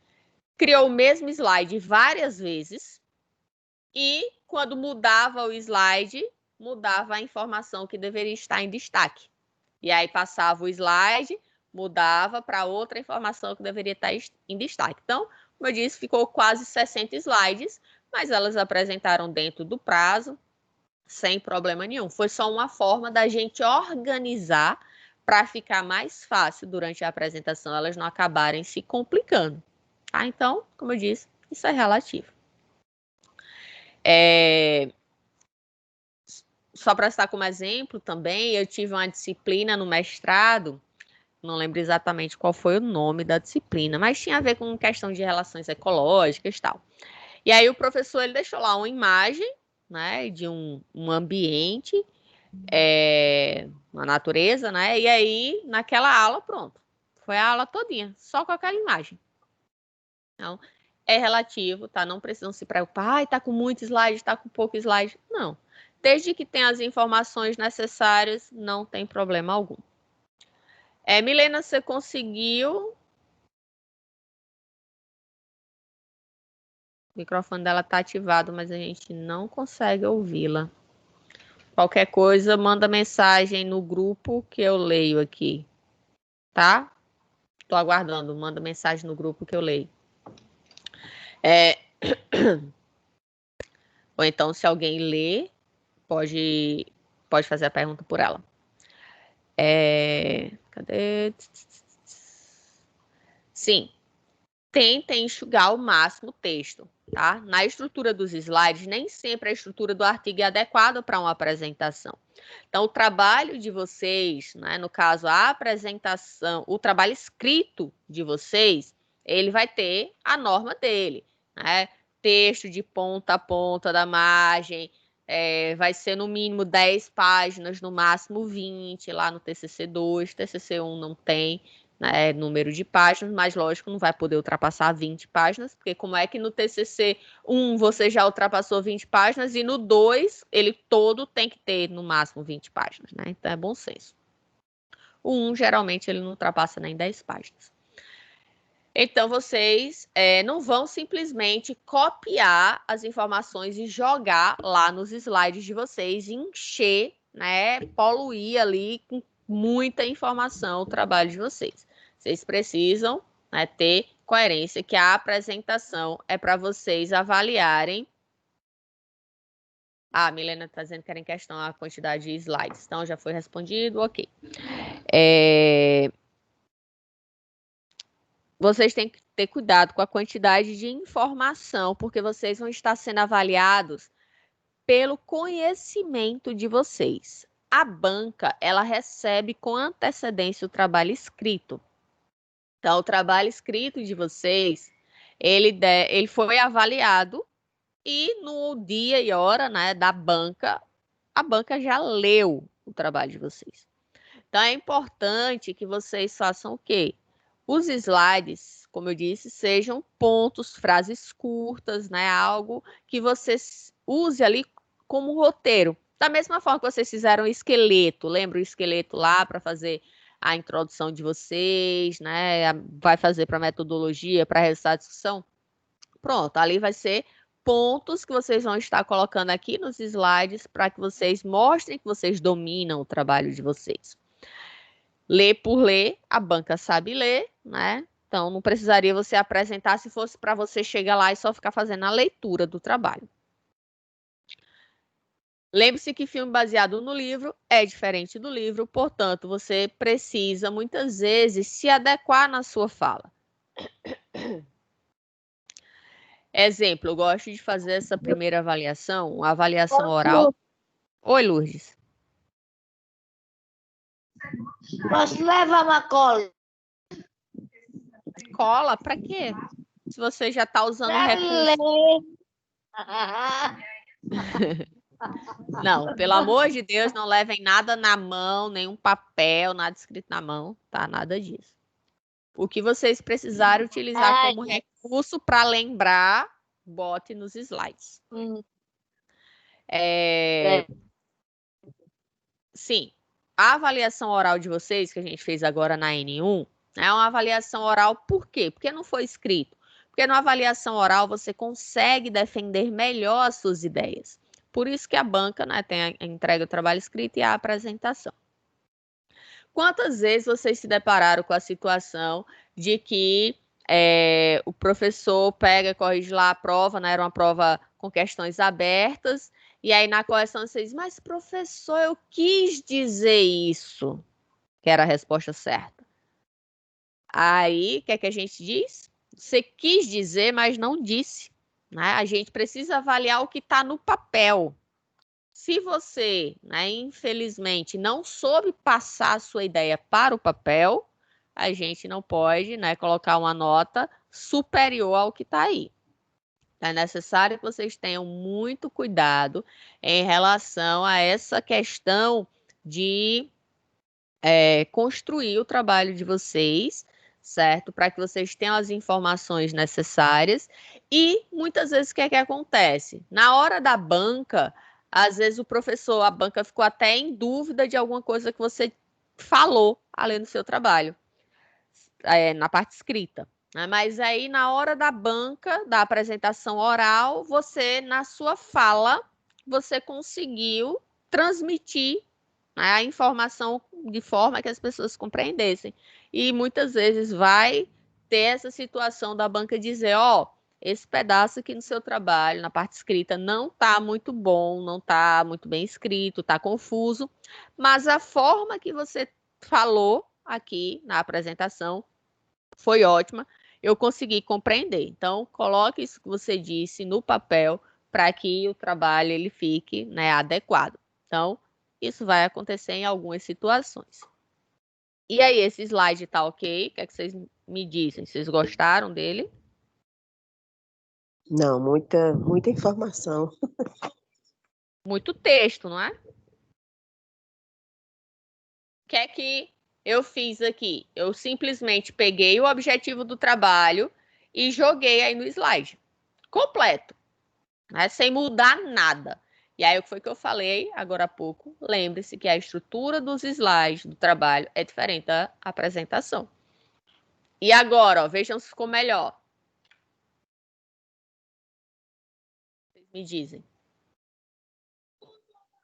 Criou o mesmo slide várias vezes, e quando mudava o slide, mudava a informação que deveria estar em destaque. E aí passava o slide, mudava para outra informação que deveria estar em destaque. Então, como eu disse, ficou quase 60 slides, mas elas apresentaram dentro do prazo, sem problema nenhum. Foi só uma forma da gente organizar para ficar mais fácil durante a apresentação, elas não acabarem se complicando. Tá? Então, como eu disse, isso é relativo. Só para citar como exemplo também, eu tive uma disciplina no mestrado, não lembro exatamente qual foi o nome da disciplina, mas tinha a ver com questão de relações ecológicas e tal. E aí o professor ele deixou lá uma imagem, né, de um ambiente, uma natureza, né, e aí naquela aula, pronto, foi a aula todinha, só com aquela imagem. Então, é relativo, tá? Não precisam se preocupar, ai, tá com muito slide, tá com pouco slide. Não. Desde que tenha as informações necessárias, não tem problema algum. Milena, você conseguiu? O microfone dela tá ativado, mas a gente não consegue ouvi-la. Qualquer coisa, manda mensagem no grupo que eu leio aqui, tá? Tô aguardando, manda mensagem no grupo que eu leio. Ou então, se alguém lê, pode fazer a pergunta por ela. Cadê? Sim. Tentem enxugar ao máximo o texto, tá? Na estrutura dos slides, nem sempre a estrutura do artigo é adequada para uma apresentação. Então, o trabalho de vocês, né, no caso, a apresentação, o trabalho escrito de vocês, ele vai ter a norma dele, né? Texto de ponta a ponta da margem, vai ser no mínimo 10 páginas, no máximo 20, lá no TCC2, TCC1 não tem, né, número de páginas, mas lógico, não vai poder ultrapassar 20 páginas, porque como é que no TCC1 você já ultrapassou 20 páginas e no 2 ele todo tem que ter no máximo 20 páginas, né? Então é bom senso. O 1 geralmente ele não ultrapassa nem 10 páginas. Então vocês não vão simplesmente copiar as informações e jogar lá nos slides de vocês e encher, né, poluir ali com muita informação o trabalho de vocês. Vocês precisam, né, ter coerência, que a apresentação é para vocês avaliarem. A Milena está dizendo que era em questão a quantidade de slides. Então, já foi respondido, ok. Vocês têm que ter cuidado com a quantidade de informação, porque vocês vão estar sendo avaliados pelo conhecimento de vocês. A banca, ela recebe com antecedência o trabalho escrito. Então, o trabalho escrito de vocês, ele foi avaliado e no dia e hora, né, da banca, a banca já leu o trabalho de vocês. Então, é importante que vocês façam o quê? Os slides, como eu disse, sejam pontos, frases curtas, né, algo que você use ali como roteiro. Da mesma forma que vocês fizeram o esqueleto, lembra o esqueleto lá para fazer a introdução de vocês, né? Vai fazer para metodologia, para resultado de discussão. Pronto, ali vai ser pontos que vocês vão estar colocando aqui nos slides para que vocês mostrem que vocês dominam o trabalho de vocês. Ler por ler, a banca sabe ler, né? Então, não precisaria você apresentar se fosse para você chegar lá e só ficar fazendo a leitura do trabalho. Lembre-se que filme baseado no livro é diferente do livro, portanto, você precisa, muitas vezes, se adequar na sua fala. Exemplo, eu gosto de fazer essa primeira avaliação, uma avaliação oral. Oi, Lourdes. Posso levar uma cola? Cola? Para quê? Se você já está usando Pra recurso. ler. Não, pelo amor de Deus, não levem nada na mão, nenhum papel, nada escrito na mão, tá? Nada disso. O que vocês precisarem utilizar como recurso para lembrar, bote nos slides. Sim, a avaliação oral de vocês, que a gente fez agora na N1, é uma avaliação oral por quê? Porque não foi escrito. Porque na avaliação oral você consegue defender melhor as suas ideias. Por isso que a banca, né, tem a entrega do trabalho escrito e a apresentação. Quantas vezes vocês se depararam com a situação de que o professor pega e corrige lá a prova, né? Era uma prova com questões abertas, e aí na correção vocês dizem, mas professor, eu quis dizer isso, que era a resposta certa. Aí, o que é que a gente diz? Você quis dizer, mas não disse, né? A gente precisa avaliar o que está no papel. Se você, né, infelizmente, não soube passar a sua ideia para o papel, a gente não pode, né, colocar uma nota superior ao que está aí. É necessário que vocês tenham muito cuidado em relação a essa questão de construir o trabalho de vocês, certo? Para que vocês tenham as informações necessárias. E muitas vezes o que é que acontece? Na hora da banca, às vezes a banca ficou até em dúvida de alguma coisa que você falou além do seu trabalho, na parte escrita. Né? Mas aí, na hora da banca, da apresentação oral, você, na sua fala, você conseguiu transmitir, né, a informação de forma que as pessoas compreendessem. E muitas vezes vai ter essa situação da banca dizer, esse pedaço aqui no seu trabalho, na parte escrita, não está muito bom, não está muito bem escrito, está confuso, mas a forma que você falou aqui na apresentação foi ótima, eu consegui compreender. Então, coloque isso que você disse no papel para que o trabalho ele fique, né, adequado. Então, isso vai acontecer em algumas situações. E aí, esse slide está ok? O que é que vocês me dizem? Vocês gostaram dele? Não, muita informação. Muito texto, não é? O que é que eu fiz aqui? Eu simplesmente peguei o objetivo do trabalho e joguei aí no slide. Completo, né? Sem mudar nada. E aí, o que foi que eu falei agora há pouco? Lembre-se que a estrutura dos slides do trabalho é diferente da apresentação. E agora, vejam se ficou melhor. Vocês me dizem.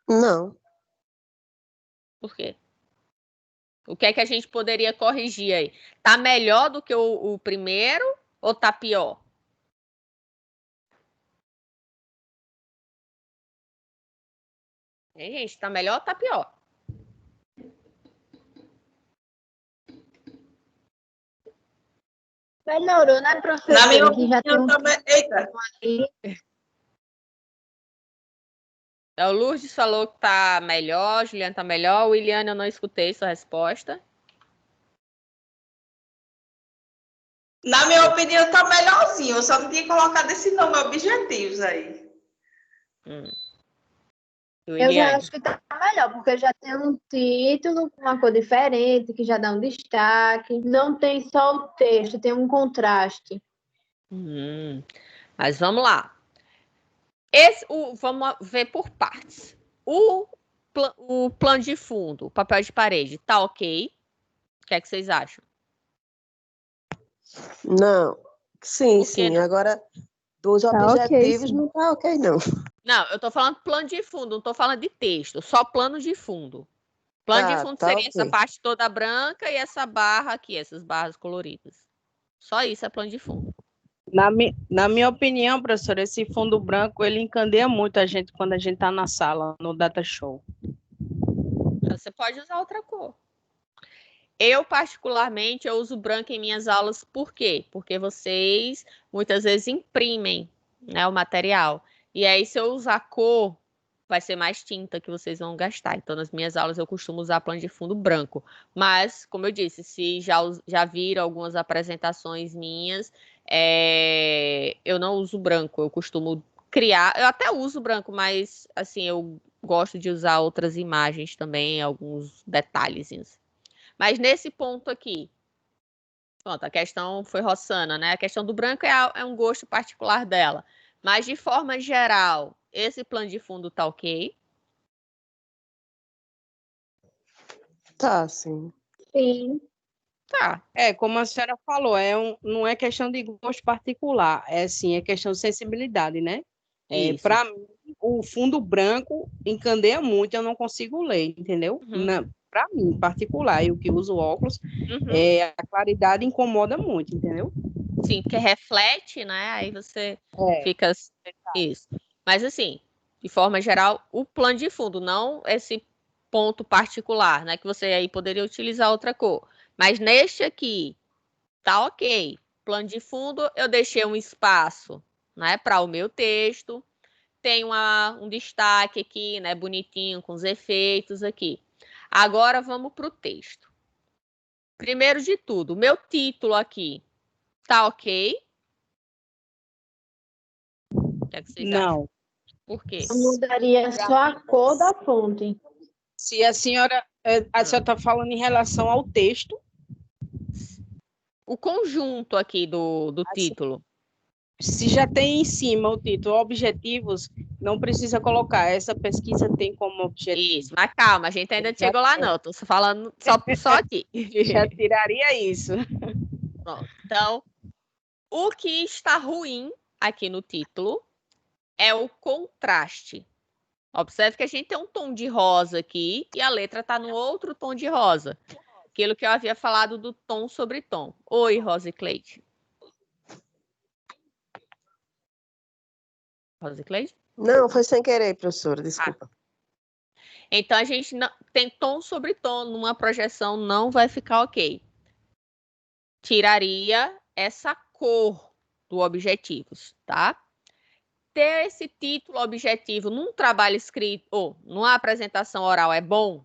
Não. Por quê? O que é que a gente poderia corrigir aí? Tá melhor do que o primeiro ou tá pior? Gente, tá melhor ou tá pior? Melhorou, né, professora? Na minha Que já tem opinião também. Eita. O Lourdes falou que tá melhor, Juliana tá melhor. O Williane, eu não escutei sua resposta. Na minha opinião, tá melhorzinho. Eu só não tinha colocado esse nome objetivos aí. Eu já acho que tá melhor, porque já tem um título com uma cor diferente, que já dá um destaque. Não tem só o texto, tem um contraste. Mas vamos lá. Vamos ver por partes. O plano de fundo, o papel de parede, tá ok? O que é que vocês acham? Não. Sim, Por que sim. não? Agora, dos Tá ok, objetivos sim. não tá ok, não. Não, eu tô falando plano de fundo, não tô falando de texto, só plano de fundo. Plano de fundo Tá seria essa ok. parte toda branca e essa barra aqui, essas barras coloridas. Só isso é plano de fundo. Na minha opinião, professora, esse fundo branco, ele encandeia muito a gente quando a gente está na sala, no data show. Você pode usar outra cor. Eu, particularmente, eu uso branco em minhas aulas, por quê? Porque vocês, muitas vezes, imprimem, né, o material. E aí, se eu usar cor, vai ser mais tinta que vocês vão gastar. Então, nas minhas aulas, eu costumo usar plano de fundo branco. Mas, como eu disse, se já viram algumas apresentações minhas, eu não uso branco. Eu costumo criar... Eu até uso branco, mas, assim, eu gosto de usar outras imagens também, alguns detalhezinhos. Mas nesse ponto aqui, pronto, a questão foi Rossana, né? A questão do branco é um gosto particular dela. Mas, de forma geral, esse plano de fundo tá ok? Tá, sim. Sim. Tá. Como a senhora falou, não é questão de gosto particular, é questão de sensibilidade, né? Isso. Para mim, o fundo branco encandeia muito, eu não consigo ler, entendeu? Para mim, em particular, eu que uso óculos, a claridade incomoda muito, entendeu? Sim, porque reflete, né? Aí você fica... Isso. Mas, assim, de forma geral, o plano de fundo, não esse ponto particular, né? Que você aí poderia utilizar outra cor. Mas neste aqui, tá ok. Plano de fundo, eu deixei um espaço, né? Para o meu texto. Tem um destaque aqui, né? Bonitinho, com os efeitos aqui. Agora, vamos para o texto. Primeiro de tudo, o meu título aqui, tá ok? O que é que vocês acham? Não. Por quê? Eu mudaria só a cor da fonte. Se a senhora está falando em relação ao texto. O conjunto aqui do título. Se já tem em cima o título objetivos, não precisa colocar. Essa pesquisa tem como objetivo. Isso, mas calma, a gente ainda não chegou lá, não. Estou falando só aqui. Já tiraria isso. Pronto. Então, o que está ruim aqui no título é o contraste. Observe que a gente tem um tom de rosa aqui e a letra está no outro tom de rosa. Aquilo que eu havia falado do tom sobre tom. Oi, Rose Cleide. Rose Cleide? Não, foi sem querer, professora, desculpa. Então, a gente não, tem tom sobre tom. Numa projeção não vai ficar ok. Tiraria essa cor do objetivos, tá? Ter esse título objetivo num trabalho escrito ou numa apresentação oral é bom?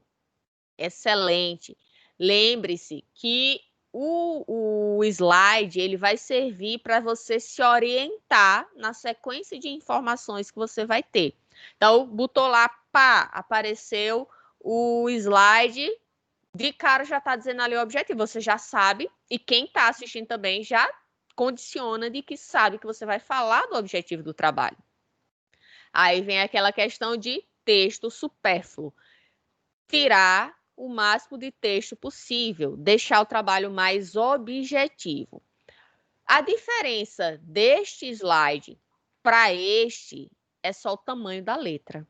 Excelente. Lembre-se que o slide ele vai servir para você se orientar na sequência de informações que você vai ter. Então, botou lá, pá, apareceu o slide, de cara já está dizendo ali o objetivo, você já sabe, e quem está assistindo também já condiciona de que sabe que você vai falar do objetivo do trabalho. Aí vem aquela questão de texto supérfluo. Tirar o máximo de texto possível, deixar o trabalho mais objetivo. A diferença deste slide para este é só o tamanho da letra.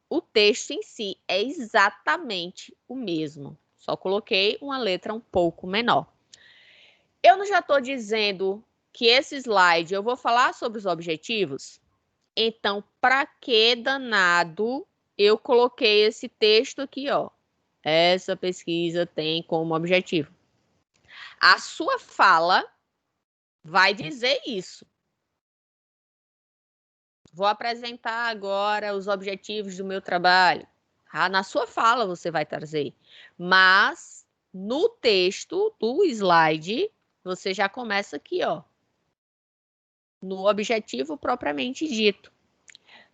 O texto em si é exatamente o mesmo, só coloquei uma letra um pouco menor. Eu não já estou dizendo que esse slide eu vou falar sobre os objetivos? Então, para que danado eu coloquei esse texto aqui, ó? Essa pesquisa tem como objetivo. A sua fala vai dizer isso. Vou apresentar agora os objetivos do meu trabalho. Na sua fala você vai trazer. Mas no texto do slide, você já começa aqui, ó. No objetivo propriamente dito.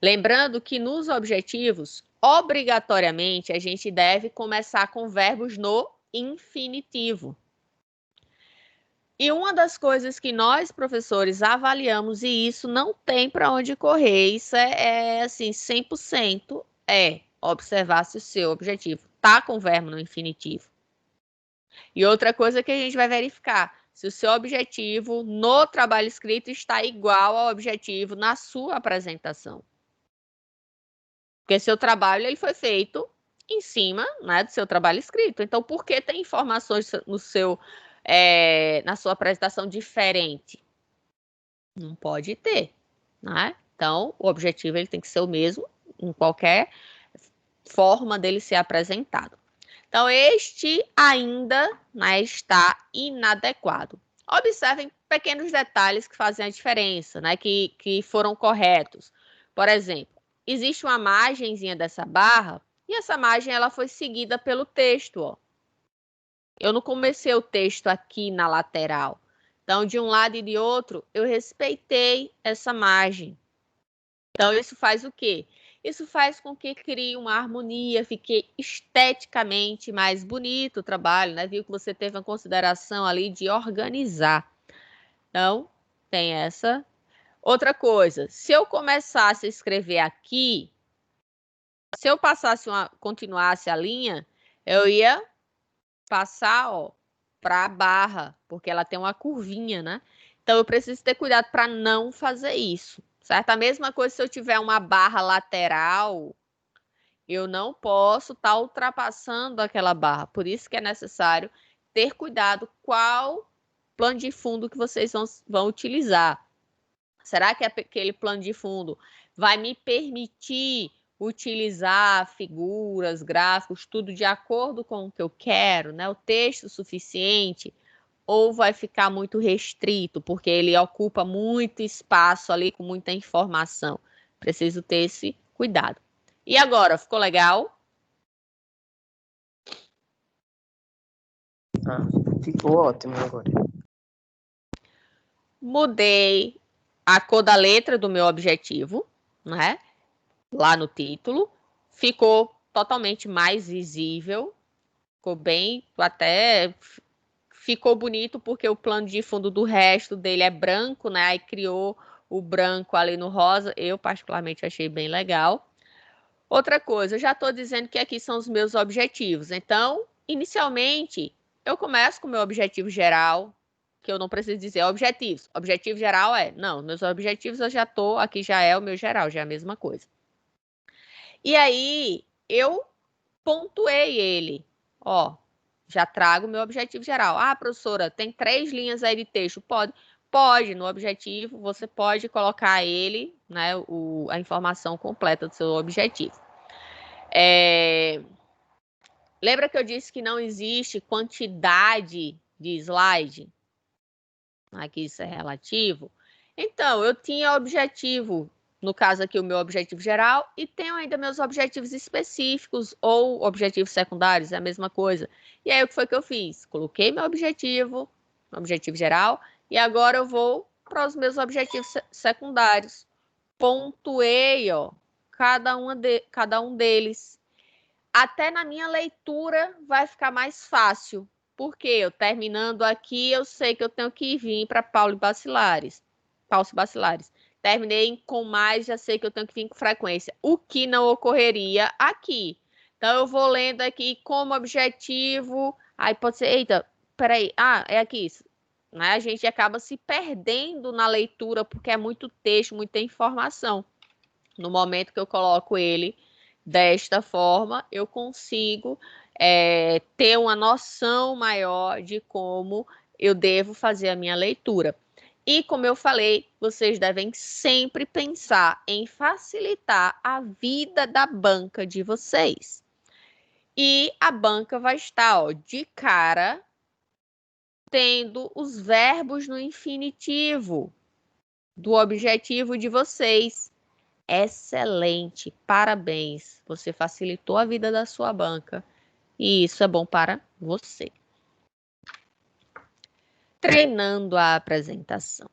Lembrando que nos objetivos, obrigatoriamente, a gente deve começar com verbos no infinitivo. E uma das coisas que nós, professores, avaliamos, e isso não tem para onde correr, isso é assim, 100%, é observar se o seu objetivo está com verbo no infinitivo. E outra coisa que a gente vai verificar, se o seu objetivo no trabalho escrito está igual ao objetivo na sua apresentação. Porque seu trabalho ele foi feito em cima, né, do seu trabalho escrito. Então, por que tem informações no seu... na sua apresentação diferente? Não pode ter, né? Então, o objetivo ele tem que ser o mesmo em qualquer forma dele ser apresentado. Então, este ainda, né, está inadequado. Observem pequenos detalhes que fazem a diferença, né, que foram corretos. Por exemplo, existe uma margenzinha dessa barra e essa margem ela foi seguida pelo texto, ó. Eu não comecei o texto aqui na lateral. Então, de um lado e de outro, eu respeitei essa margem. Então, isso faz o quê? Isso faz com que crie uma harmonia, fique esteticamente mais bonito o trabalho, né? Viu que você teve uma consideração ali de organizar. Então, tem essa. Outra coisa, se eu começasse a escrever aqui, se eu passasse continuasse a linha, eu ia passar, ó, para a barra, porque ela tem uma curvinha, né? Então, eu preciso ter cuidado para não fazer isso, certo? A mesma coisa se eu tiver uma barra lateral, eu não posso estar ultrapassando aquela barra. Por isso que é necessário ter cuidado qual plano de fundo que vocês vão utilizar. Será que aquele plano de fundo vai me permitir utilizar figuras, gráficos, tudo de acordo com o que eu quero, né? O texto suficiente? Ou vai ficar muito restrito, porque ele ocupa muito espaço ali com muita informação? Preciso ter esse cuidado. E agora, ficou legal? Ficou ótimo agora. Mudei a cor da letra do meu objetivo, né? Lá no título. Ficou totalmente mais visível. Ficou bem, até ficou bonito porque o plano de fundo do resto dele é branco, né? Aí criou o branco ali no rosa. Eu particularmente achei bem legal. Outra coisa, eu já estou dizendo que aqui são os meus objetivos. Então, inicialmente, eu começo com o meu objetivo geral, que eu não preciso dizer objetivos. Objetivo geral não, meus objetivos eu já estou, aqui já é o meu geral, já é a mesma coisa. E aí, eu pontuei ele. Ó, já trago o meu objetivo geral. Ah, professora, tem 3 linhas aí de texto. Pode, no objetivo, você pode colocar ele, né, a informação completa do seu objetivo. Lembra que eu disse que não existe quantidade de slide? Aqui isso é relativo. Então, eu tinha objetivo, no caso aqui o meu objetivo geral, e tenho ainda meus objetivos específicos ou objetivos secundários, é a mesma coisa. E aí o que foi que eu fiz? Coloquei meu objetivo geral, e agora eu vou para os meus objetivos secundários. Pontuei, ó, cada um deles. Até na minha leitura vai ficar mais fácil. Porque eu terminando aqui, eu sei que eu tenho que vir para Paulo Bacilares. Terminei com mais, já sei que eu tenho que vir com frequência. O que não ocorreria aqui. Então, eu vou lendo aqui como objetivo. Aí pode ser, eita, peraí. Ah, é aqui isso. Né? A gente acaba se perdendo na leitura, porque é muito texto, muita informação. No momento que eu coloco ele desta forma, eu consigo ter uma noção maior de como eu devo fazer a minha leitura. E como eu falei, vocês devem sempre pensar em facilitar a vida da banca de vocês. E a banca vai estar, ó, de cara, tendo os verbos no infinitivo do objetivo de vocês. Excelente, parabéns. Você facilitou a vida da sua banca e isso é bom para você. Treinando a apresentação.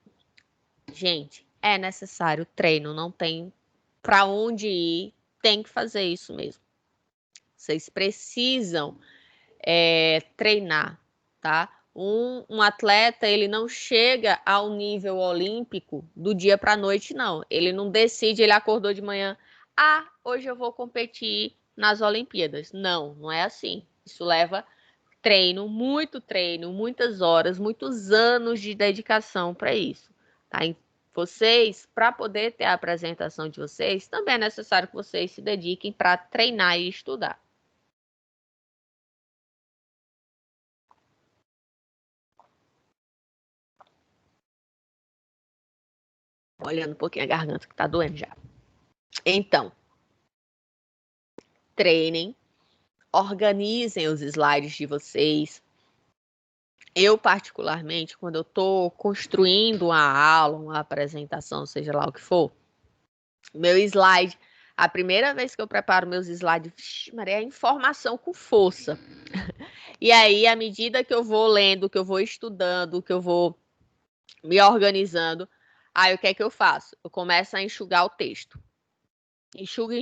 Gente, é necessário treino, não tem para onde ir, tem que fazer isso mesmo. Vocês precisam treinar, tá? Um atleta, ele não chega ao nível olímpico do dia para a noite, não. Ele não decide, ele acordou de manhã, hoje eu vou competir nas Olimpíadas. Não, não é assim. Isso leva treino, muitas horas, muitos anos de dedicação para isso, tá? Vocês, para poder ter a apresentação de vocês, também é necessário que vocês se dediquem para treinar e estudar. Olhando um pouquinho a garganta que tá doendo já. Então, treinem, organizem os slides de vocês. Eu, particularmente, quando eu estou construindo uma aula, uma apresentação, seja lá o que for, meu slide, a primeira vez que eu preparo meus slides, Maria, é informação com força. E aí, à medida que eu vou lendo, que eu vou estudando, que eu vou me organizando, aí o que é que eu faço? Eu começo a enxugar o texto. Enxugo.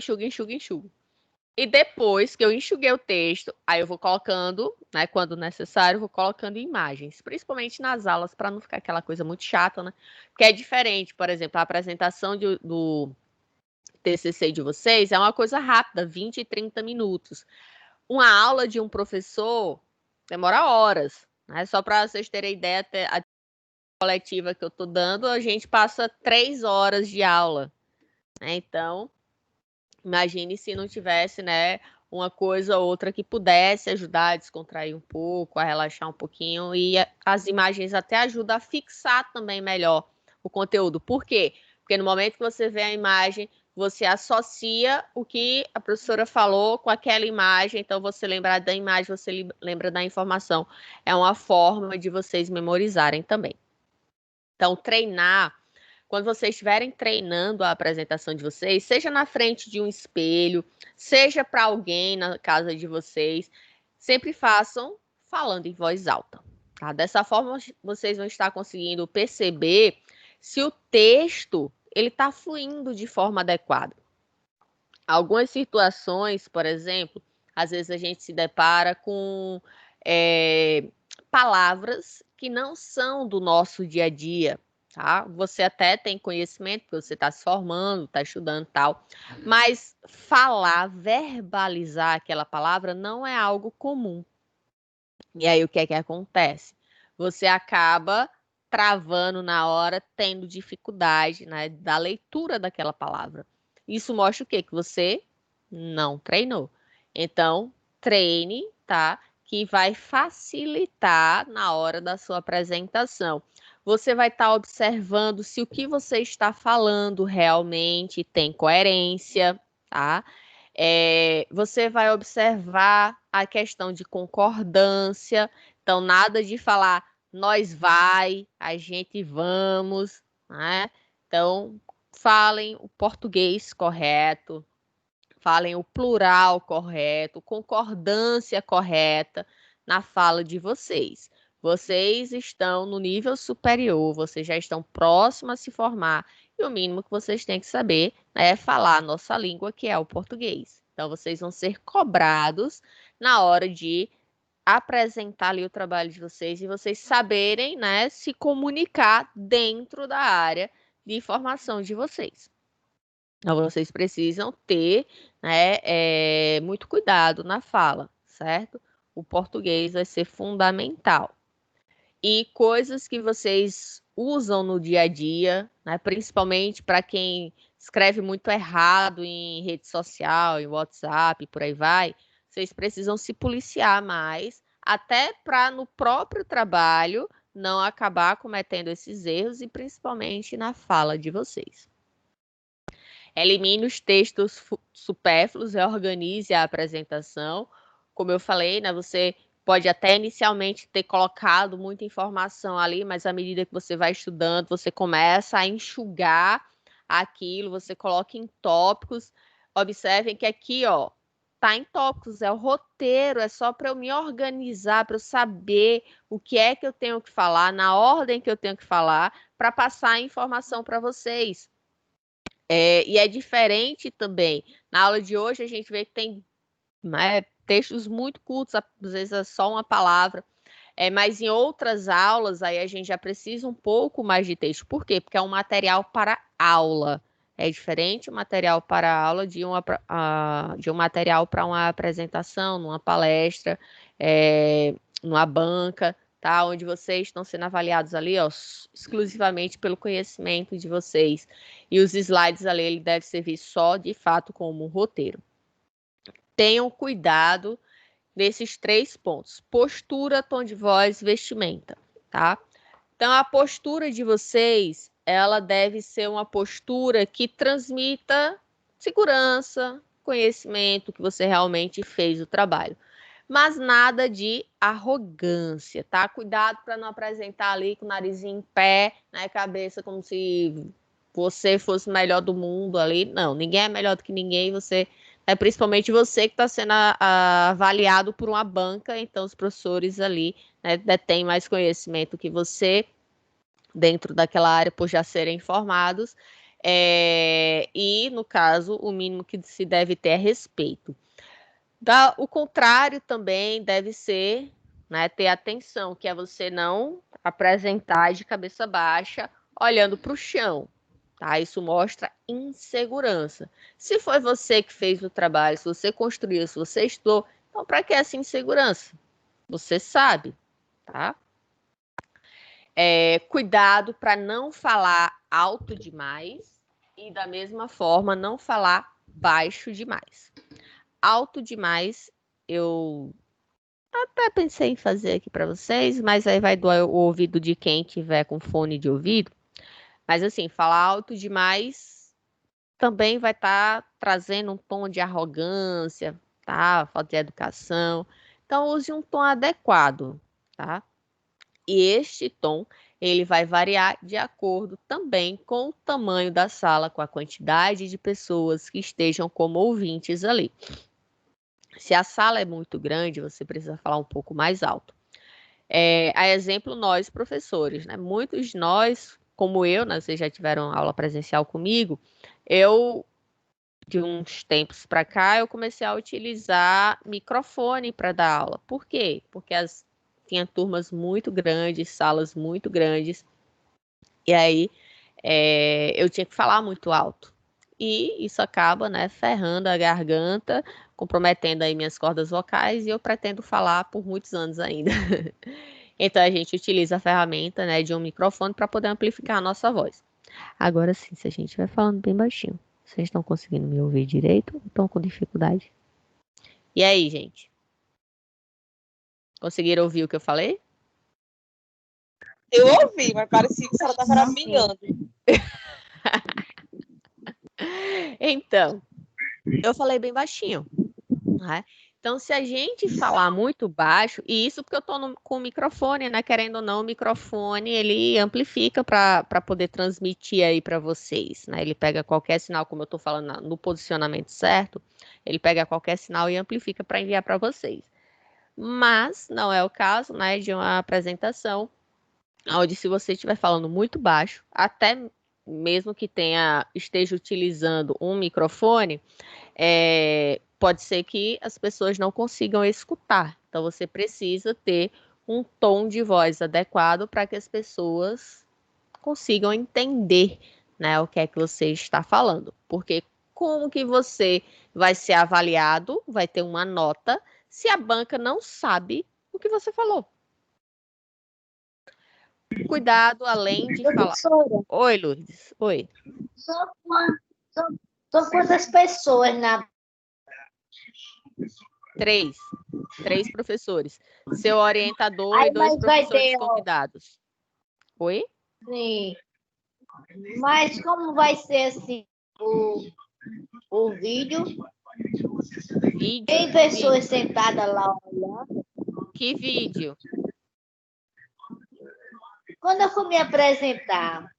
E depois que eu enxuguei o texto, aí eu vou colocando, né, quando necessário, eu vou colocando imagens, principalmente nas aulas, para não ficar aquela coisa muito chata, né? Porque é diferente, por exemplo, a apresentação do TCC de vocês é uma coisa rápida, 20 e 30 minutos. Uma aula de um professor demora horas. Né? Só para vocês terem ideia, a coletiva que eu estou dando, a gente passa 3 horas de aula. Né? Então, imagine se não tivesse, né, uma coisa ou outra que pudesse ajudar a descontrair um pouco, a relaxar um pouquinho, e as imagens até ajudam a fixar também melhor o conteúdo. Por quê? Porque no momento que você vê a imagem, você associa o que a professora falou com aquela imagem, então você lembra da imagem, você lembra da informação. É uma forma de vocês memorizarem também. Então, treinar, quando vocês estiverem treinando a apresentação de vocês, seja na frente de um espelho, seja para alguém na casa de vocês, sempre façam falando em voz alta. Tá? Dessa forma, vocês vão estar conseguindo perceber se o texto ele está fluindo de forma adequada. Algumas situações, por exemplo, às vezes a gente se depara com palavras que não são do nosso dia a dia, tá? Você até tem conhecimento, porque você está se formando, está estudando e tal, mas falar, verbalizar aquela palavra não é algo comum. E aí o que é que acontece? Você acaba travando na hora, tendo dificuldade, né, da leitura daquela palavra. Isso mostra o quê? Que você não treinou. Então, treine, tá? Que vai facilitar na hora da sua apresentação. Você vai estar observando se o que você está falando realmente tem coerência, tá? Você vai observar a questão de concordância. Então, nada de falar nós vai, a gente vamos, né? Então, falem o português correto, falem o plural correto, concordância correta na fala de vocês. Vocês estão no nível superior, vocês já estão próximos a se formar, e o mínimo que vocês têm que saber é falar a nossa língua, que é o português. Então, vocês vão ser cobrados na hora de apresentar ali o trabalho de vocês e vocês saberem, né, se comunicar dentro da área de formação de vocês. Então, vocês precisam ter, né, muito cuidado na fala, certo? O português vai ser fundamental. E coisas que vocês usam no dia a dia, né, principalmente para quem escreve muito errado em rede social, em WhatsApp, por aí vai, vocês precisam se policiar mais, até para no próprio trabalho não acabar cometendo esses erros e principalmente na fala de vocês. Elimine os textos supérfluos, reorganize a apresentação. Como eu falei, né, você pode até inicialmente ter colocado muita informação ali, mas à medida que você vai estudando, você começa a enxugar aquilo, você coloca em tópicos. Observem que aqui, ó, tá em tópicos, é o roteiro, é só para eu me organizar, para eu saber o que é que eu tenho que falar, na ordem que eu tenho que falar, para passar a informação para vocês. E é diferente também. Na aula de hoje, a gente vê que tem, né, textos muito curtos, às vezes é só uma palavra. Mas em outras aulas, aí a gente já precisa um pouco mais de texto. Por quê? Porque é um material para aula. É diferente o material para aula de um material para uma apresentação, numa palestra, numa banca, tá? Onde vocês estão sendo avaliados ali, ó, exclusivamente pelo conhecimento de vocês. E os slides ali, ele deve servir só, de fato, como um roteiro. Tenham cuidado nesses 3 pontos: postura, tom de voz, vestimenta, tá? Então, a postura de vocês, ela deve ser uma postura que transmita segurança, conhecimento, que você realmente fez o trabalho. Mas nada de arrogância, tá? Cuidado para não apresentar ali com o narizinho em pé, né? Cabeça como se você fosse o melhor do mundo ali. Não, ninguém é melhor do que ninguém, você... principalmente você que está sendo avaliado por uma banca, então os professores ali, né, detêm mais conhecimento que você dentro daquela área por já serem formados, e no caso o mínimo que se deve ter é respeito. O contrário também deve ser, né, ter atenção, que é você não apresentar de cabeça baixa olhando para o chão. Tá? Isso mostra insegurança. Se foi você que fez o trabalho, se você construiu, se você estudou, então para que essa insegurança? Você sabe, tá? Cuidado para não falar alto demais e, da mesma forma, não falar baixo demais. Alto demais, eu até pensei em fazer aqui para vocês, mas aí vai doer o ouvido de quem tiver com fone de ouvido. Mas, assim, falar alto demais também vai estar trazendo um tom de arrogância, tá? Falta de educação. Então, use um tom adequado, tá? E este tom, ele vai variar de acordo também com o tamanho da sala, com a quantidade de pessoas que estejam como ouvintes ali. Se a sala é muito grande, você precisa falar um pouco mais alto. A exemplo, nós, professores, né? Muitos de nós, como eu, né? Vocês já tiveram aula presencial comigo, de uns tempos para cá, eu comecei a utilizar microfone para dar aula. Por quê? Porque tinha turmas muito grandes, salas muito grandes, e aí eu tinha que falar muito alto. E isso acaba, né, ferrando a garganta, comprometendo aí minhas cordas vocais, e eu pretendo falar por muitos anos ainda. Então a gente utiliza a ferramenta, né, de um microfone para poder amplificar a nossa voz. Agora sim, se a gente vai falando bem baixinho, vocês estão conseguindo me ouvir direito ou estão com dificuldade? E aí, gente? Conseguiram ouvir o que eu falei? Eu ouvi, mas parecia que a senhora estava brigando. Então, eu falei bem baixinho, né? Então, se a gente falar muito baixo, e isso porque eu estou com o microfone, né? Querendo ou não, o microfone, ele amplifica para poder transmitir aí para vocês, né? Ele pega qualquer sinal, como eu estou falando no posicionamento certo, ele pega qualquer sinal e amplifica para enviar para vocês. Mas não é o caso, né, de uma apresentação onde, se você estiver falando muito baixo, até mesmo que esteja utilizando um microfone, pode ser que as pessoas não consigam escutar. Então, você precisa ter um tom de voz adequado para que as pessoas consigam entender, né, o que é que você está falando. Porque como que você vai ser avaliado, vai ter uma nota, se a banca não sabe o que você falou? Cuidado, além de falar. Professora, Oi, Lourdes. Oi. são quantas pessoas na... 3 professores. Seu orientador Aí, e 2 mas vai professores ter, convidados. Oi? sim. Mas como vai ser assim o vídeo? Vídeo? Tem pessoas sentadas lá olhando. Que vídeo? Quando eu for me apresentar,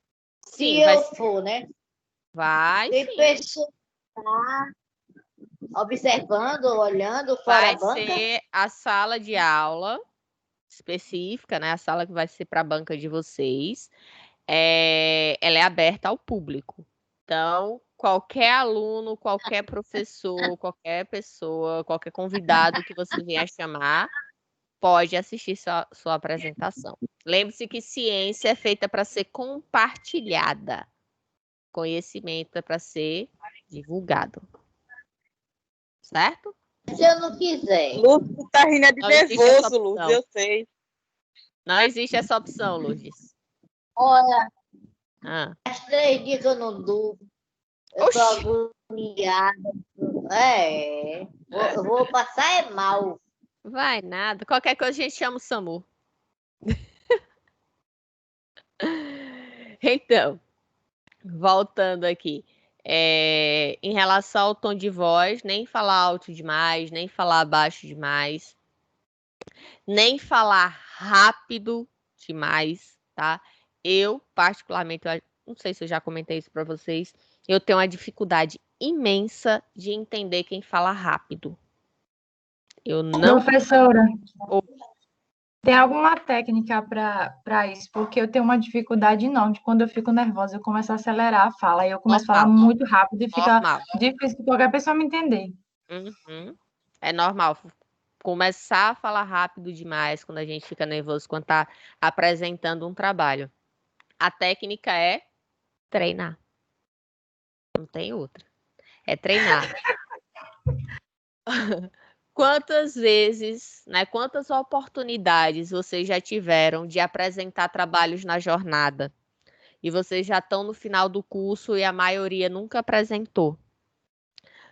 Sim, se eu for, né? vai Tem sim. pessoas lá observando, olhando fora Vai a banca. ser a sala de aula específica, né? A sala que vai ser para a banca de vocês. Ela é aberta ao público. Então, qualquer aluno, qualquer professor, qualquer pessoa, qualquer convidado que você venha chamar, pode assistir sua apresentação. Lembre-se que ciência é feita para ser compartilhada. Conhecimento é para ser divulgado. Certo? Se eu não quiser. Lourdes tá rindo de Não existe essa nervoso, opção. Lourdes, eu sei. Não existe essa opção, Lourdes. Olha, Ah. faz 3 dias que eu não durmo. Eu tô Oxi. agoniada. Eu vou passar mal. Vai nada. Qualquer coisa a gente chama o SAMU. Então, voltando aqui. Em relação ao tom de voz, nem falar alto demais, nem falar baixo demais, nem falar rápido demais, tá? Eu, particularmente, não sei se eu já comentei isso para vocês, eu tenho uma dificuldade imensa de entender quem fala rápido. Eu não. Professora, tem alguma técnica para isso? Porque eu tenho uma dificuldade enorme. Quando eu fico nervosa, eu começo a acelerar a fala. E eu começo a falar muito rápido e fica difícil de qualquer pessoa me entender. Uhum. É normal começar a falar rápido demais quando a gente fica nervoso, quando está apresentando um trabalho. A técnica é treinar. Não tem outra. É treinar. Quantas vezes, né, quantas oportunidades vocês já tiveram de apresentar trabalhos na jornada? E vocês já estão no final do curso e a maioria nunca apresentou.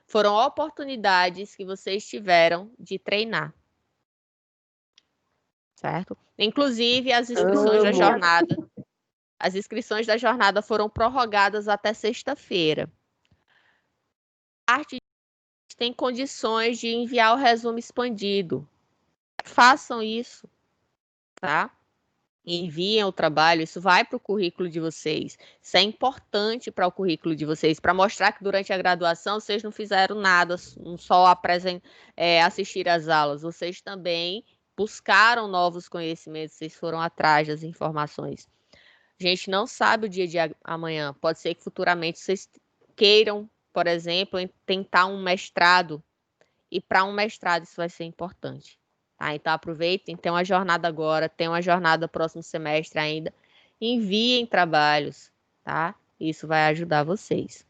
Foram oportunidades que vocês tiveram de treinar. Certo? Inclusive, as inscrições da jornada foram prorrogadas até sexta-feira. A arte tem condições de enviar o resumo expandido. Façam isso, tá? Enviem o trabalho, isso vai para o currículo de vocês. Isso é importante para o currículo de vocês, para mostrar que durante a graduação vocês não fizeram nada, só assistir às aulas. Vocês também buscaram novos conhecimentos, vocês foram atrás das informações. A gente não sabe o dia de amanhã. Pode ser que futuramente vocês queiram, por exemplo, tentar um mestrado. E para um mestrado isso vai ser importante. Tá? Então aproveitem, tem uma jornada agora, tem uma jornada próximo semestre ainda. Enviem trabalhos, tá? Isso vai ajudar vocês.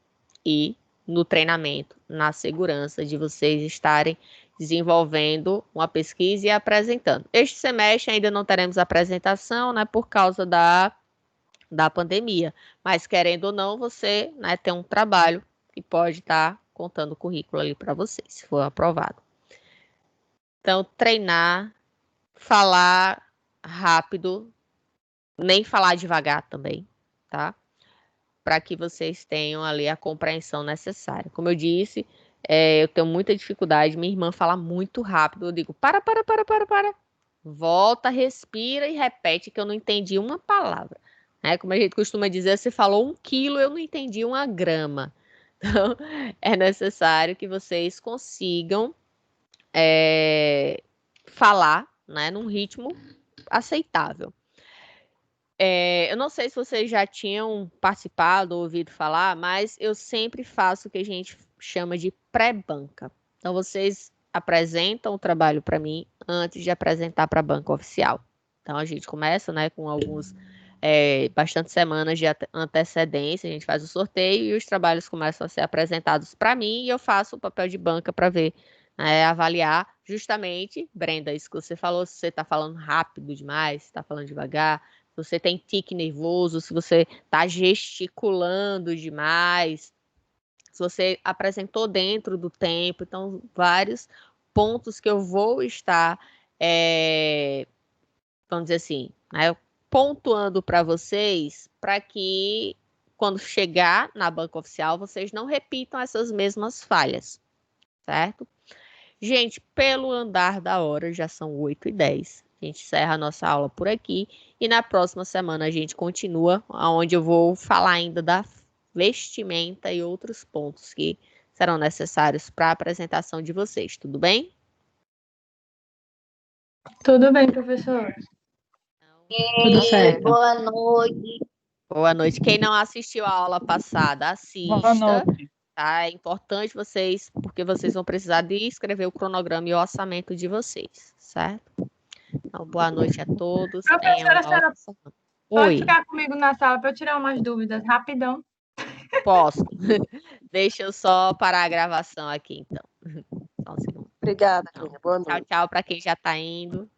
E no treinamento, na segurança de vocês estarem desenvolvendo uma pesquisa e apresentando. Este semestre ainda não teremos apresentação, né? Por causa da pandemia. Mas querendo ou não, você, né, tem um trabalho que pode estar contando o currículo ali para vocês, se for aprovado. Então, treinar, falar rápido, nem falar devagar também, tá? Para que vocês tenham ali a compreensão necessária. Como eu disse, eu tenho muita dificuldade, minha irmã fala muito rápido, eu digo, para. Volta, respira e repete que eu não entendi uma palavra. Como a gente costuma dizer, você falou 1 quilo, eu não entendi 1 grama. Então, é necessário que vocês consigam falar, né, num ritmo aceitável. Eu não sei se vocês já tinham participado ou ouvido falar, mas eu sempre faço o que a gente chama de pré-banca. Então, vocês apresentam o trabalho para mim antes de apresentar para a banca oficial. Então, a gente começa, né, com bastante semanas de antecedência, a gente faz o sorteio e os trabalhos começam a ser apresentados para mim e eu faço o papel de banca para ver, avaliar justamente, Brenda, isso que você falou, se você está falando rápido demais, se está falando devagar, se você tem tique nervoso, se você está gesticulando demais, se você apresentou dentro do tempo, então vários pontos que eu vou estar, vamos dizer assim, né, pontuando para vocês, para que quando chegar na banca oficial, vocês não repitam essas mesmas falhas, certo? Gente, pelo andar da hora, já são 8h10. A gente encerra a nossa aula por aqui e na próxima semana a gente continua, onde eu vou falar ainda da vestimenta e outros pontos que serão necessários para a apresentação de vocês, tudo bem? Tudo bem, professor. Tudo certo. Boa noite. Boa noite. Quem não assistiu a aula passada, assista. Boa noite. Tá? É importante vocês, porque vocês vão precisar de escrever o cronograma e o orçamento de vocês, certo? Então, boa noite a todos. Professora, a senhora pode Oi. ficar comigo na sala para eu tirar umas dúvidas rapidão? Posso. Deixa eu só parar a gravação aqui, então. Só um segundo. Obrigada, Clínia. Boa noite. Tchau, tchau para quem já está indo.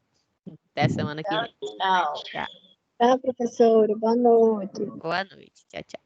Até semana que vem. Tchau. Tchau. Tchau, professora. Boa noite. Boa noite. Tchau, tchau.